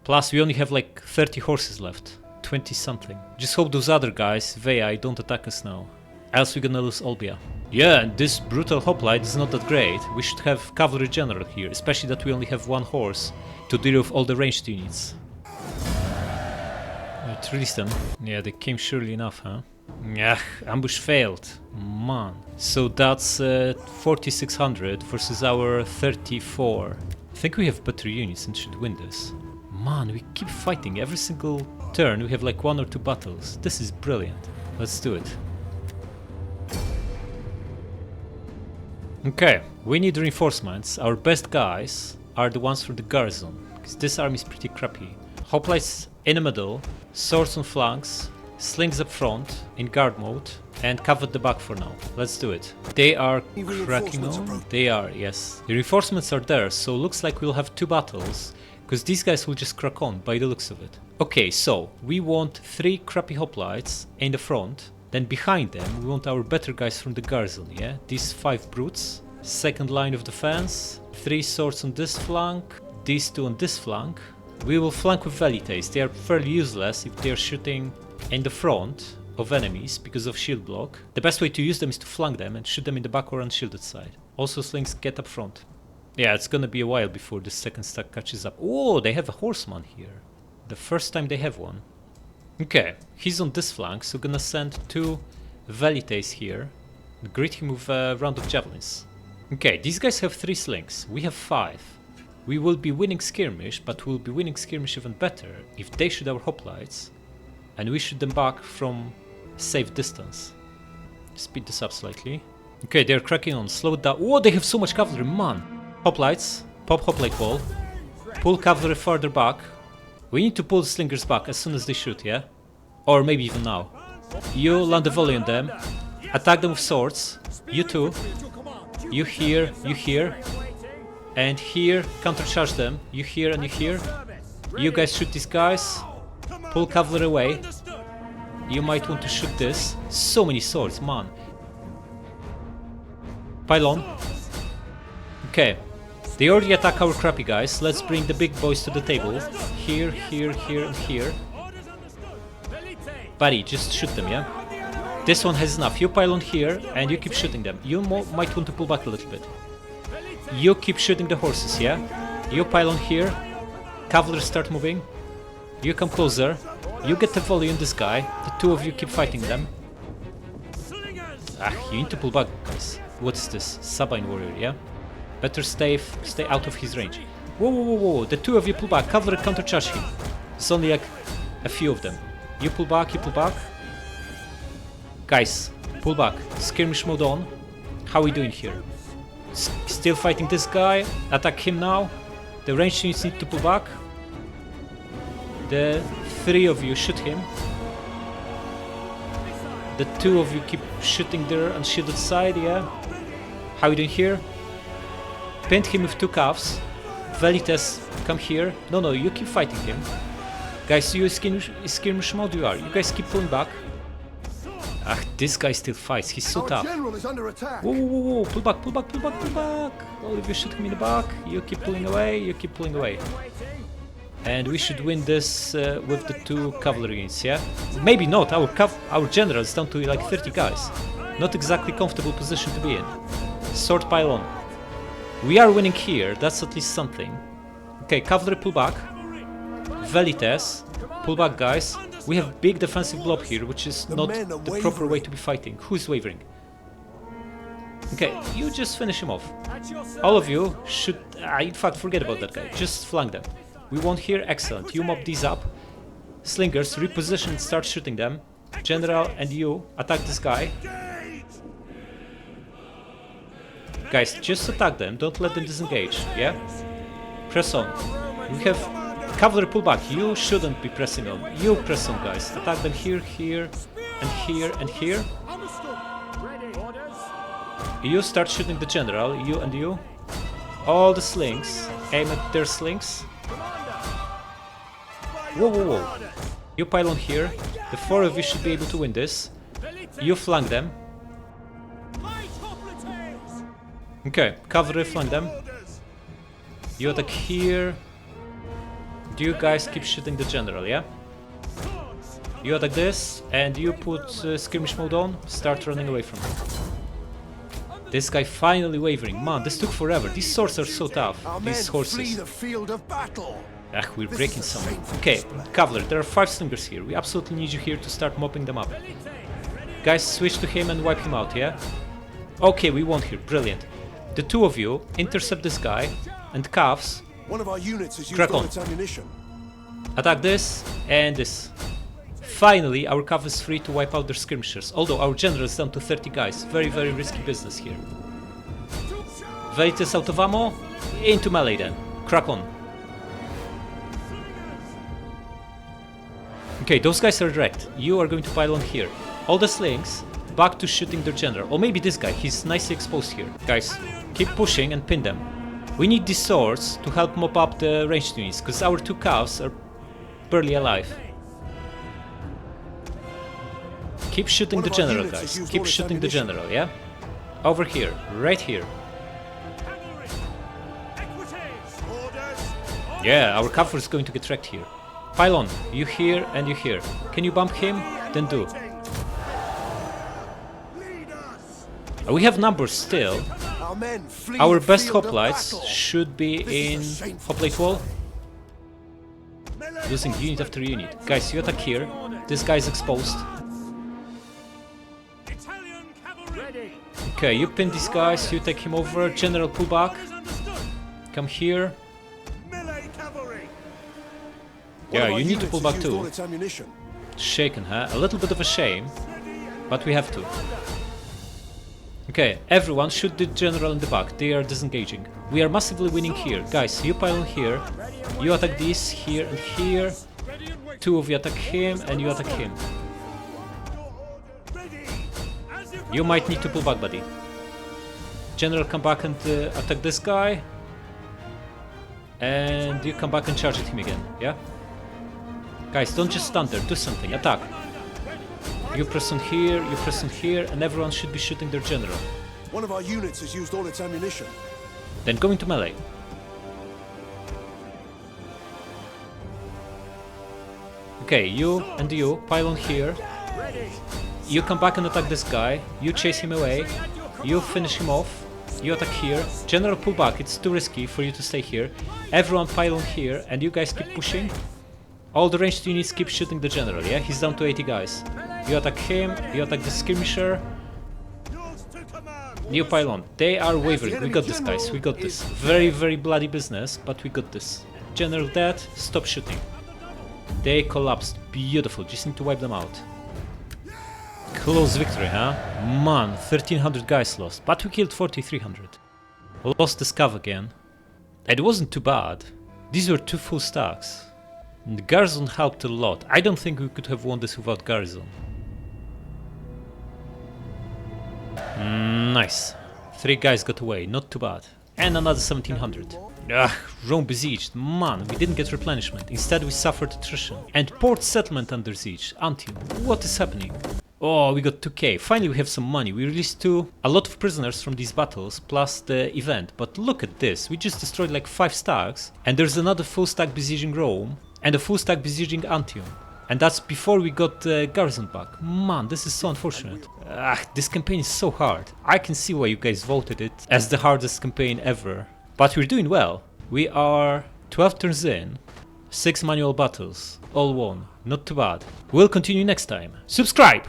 Plus, we only have like 30 horses left. 20 something. Just hope those other guys, Veii, don't attack us now. Else we're gonna lose Olbia. Yeah, and this brutal hoplite is not that great. We should have cavalry general here, especially that we only have one horse to deal with all the ranged units. Let's release them. Yeah, they came surely enough, huh? Yeah, ambush failed. Man. So that's 4600 versus our 34. I think we have better units and should win this. Man, we keep fighting. Every single turn we have like 1 or 2 battles. This is brilliant. Let's do it. Okay, we need reinforcements. Our best guys are the ones for the garrison, because this army is pretty crappy. Hoplites in the middle, swords on flanks, slings up front in guard mode, and cover the back for now. Let's do it. They are cracking on. They are, yes. The reinforcements are there, so looks like we'll have 2 battles, because these guys will just crack on by the looks of it. Okay, so we want 3 crappy hoplites in the front. Then behind them, we want our better guys from the garrison, yeah? These 5 brutes, second line of defense, 3 swords on this flank, these 2 on this flank. We will flank with velites. They are fairly useless if they are shooting in the front of enemies because of shield block. The best way to use them is to flank them and shoot them in the back or unshielded side. Also slings get up front. Yeah, it's gonna be a while before the second stack catches up. Oh, they have a horseman here. The first time they have one. Okay, he's on this flank, so gonna send 2 velites here. Greet him with a round of javelins. Okay, these guys have 3 slings, we have 5. We will be winning skirmish, but we'll be winning skirmish even better if they shoot our hoplites and we shoot them back from safe distance. Speed this up slightly. Okay, they're cracking on, slow it down. Oh, they have so much cavalry, man! Hoplites, pop hoplite wall, pull cavalry further back. We need to pull the slingers back as soon as they shoot, yeah? Or maybe even now. You land a volley on them, attack them with swords, you too. You here, and here, countercharge them, you here and you here. You guys shoot these guys, pull cavalry away. You might want to shoot this. So many swords, man. Pylon. Okay. They already attack our crappy guys. Let's bring the big boys to the table. Here, here, here, and here. Buddy, just shoot them, yeah? This one has enough. You pile on here, and you keep shooting them. You might want to pull back a little bit. You keep shooting the horses, yeah? You pile on here. Cavalry start moving. You come closer. You get the volley on this guy. The 2 of you keep fighting them. Ah, you need to pull back, guys. What's this? Sabine warrior, yeah? Better stay out of his range. Whoa. The 2 of you pull back. Cavalry countercharge him. It's only like a few of them. You pull back, Guys, pull back. Skirmish mode on. How are we doing here? Still fighting this guy. Attack him now. The ranged units need to pull back. The 3 of you shoot him. The 2 of you keep shooting their unshielded side, yeah? How are we doing here? Pinned him with 2 calves. Velites, come here. No, you keep fighting him. Guys, you skirmish mode you are. You guys keep pulling back. Ah, this guy still fights. He's so tough. Whoa. Pull back. All of you shoot him in the back. You keep pulling away. And we should win this with the 2 cavalry units, yeah? Maybe not. Our general is down to like 30 guys. Not exactly comfortable position to be in. Sword pylon. We are winning here, that's at least something. Okay, cavalry pull back. Velites, pull back guys. We have big defensive blob here, which is not the proper way to be fighting. Who's wavering? Okay, you just finish him off. All of you should... in fact, forget about that guy. Just flank them. We want here, excellent. You mop these up. Slingers, reposition and start shooting them. General and you, attack this guy. Guys, just attack them, don't let them disengage, yeah? Press on. We have cavalry pull back, you shouldn't be pressing on. You press on, guys. Attack them here, and here. You start shooting the general, you and you. all the slings. Aim at their slings. Whoa, whoa, whoa. You pile on here. The 4 of you should be able to win this. You flank them. Okay, cavalry flank them. You attack here. Do you guys keep shooting the general, yeah? You attack this, and you put skirmish mode on, start running away from him. This guy finally wavering. Man, this took forever. These swords are so tough. Our These men horses. flee the field of battle. Ah, we're breaking some. Okay, cavalry, there are 5 slingers here. We absolutely need you here to start mopping them up. Guys, switch to him and wipe him out, yeah? Okay, we won here. Brilliant. The 2 of you intercept this guy and calves. One of our units has used Crack all on. its ammunition. Attack this and this. Finally, our cav is free to wipe out their skirmishers, although our general is down to 30 guys. Very, very risky business here. Velites out of ammo? Into melee then. Crack on. Okay, those guys are wrecked. You are going to pile on here. All the slings, back to shooting their general. Or maybe this guy, he's nicely exposed here. Guys, keep pushing and pin them. We need these swords to help mop up the ranged units, because our 2 calves are barely alive. Keep shooting the general, guys. Keep shooting the general, yeah? Over here, right here. Yeah, our cavalry is going to get wrecked here. Pile on, you here and you here. Can you bump him? Then do. We have numbers still. Our men flee Our the best field of hoplites battle. should be in hoplite wall. Losing unit after unit. Guys, you attack here. This guy is exposed. Okay, you pin these guys, you take him over. General, pull back. Come here. Yeah, you need to pull back too. Shaken, huh? A little bit of a shame, but we have to. Okay, everyone shoot the general in the back. They are disengaging. We are massively winning here. Guys, you pile on here. You attack these here and here. 2 of you attack him and you attack him. You might need to pull back, buddy. General, come back and attack this guy. And you come back and charge at him again, yeah? Guys, don't just stand there, do something, attack. You press on here, and everyone should be shooting their general. One of our units has used all its ammunition. Then go into melee. Okay, you and you, pile on here. You come back and attack this guy, you chase him away, you finish him off, you attack here. General, pull back, it's too risky for you to stay here. Everyone pile on here, and you guys keep pushing. All the ranged units keep shooting the general, yeah? He's down to 80 guys. You attack him, you attack the skirmisher. You pile on. They are wavering. We got this, guys. We got this. Very, very bloody business, but we got this. General dead, stop shooting. They collapsed. Beautiful. Just need to wipe them out. Close victory, huh? Man, 1300 guys lost, but we killed 4300. Lost the scav again. It wasn't too bad. These were 2 full stacks. And the garrison helped a lot. I don't think we could have won this without garrison. Nice. 3 guys got away, not too bad. And another 1700. Ugh, Rome besieged. Man, we didn't get replenishment. Instead we suffered attrition. And port settlement under siege. Antium. What is happening? Oh, we got 2k. Finally we have some money. We released a lot of prisoners from these battles, plus the event. But look at this. We just destroyed like 5 stacks. And there's another full stack besieging Rome. And a full stack besieging Antium. And that's before we got garrison back. Man, this is so unfortunate. This campaign is so hard. I can see why you guys voted it as the hardest campaign ever. But we're doing well. We are 12 turns in, 6 manual battles, all won. Not too bad. We'll continue next time. Subscribe!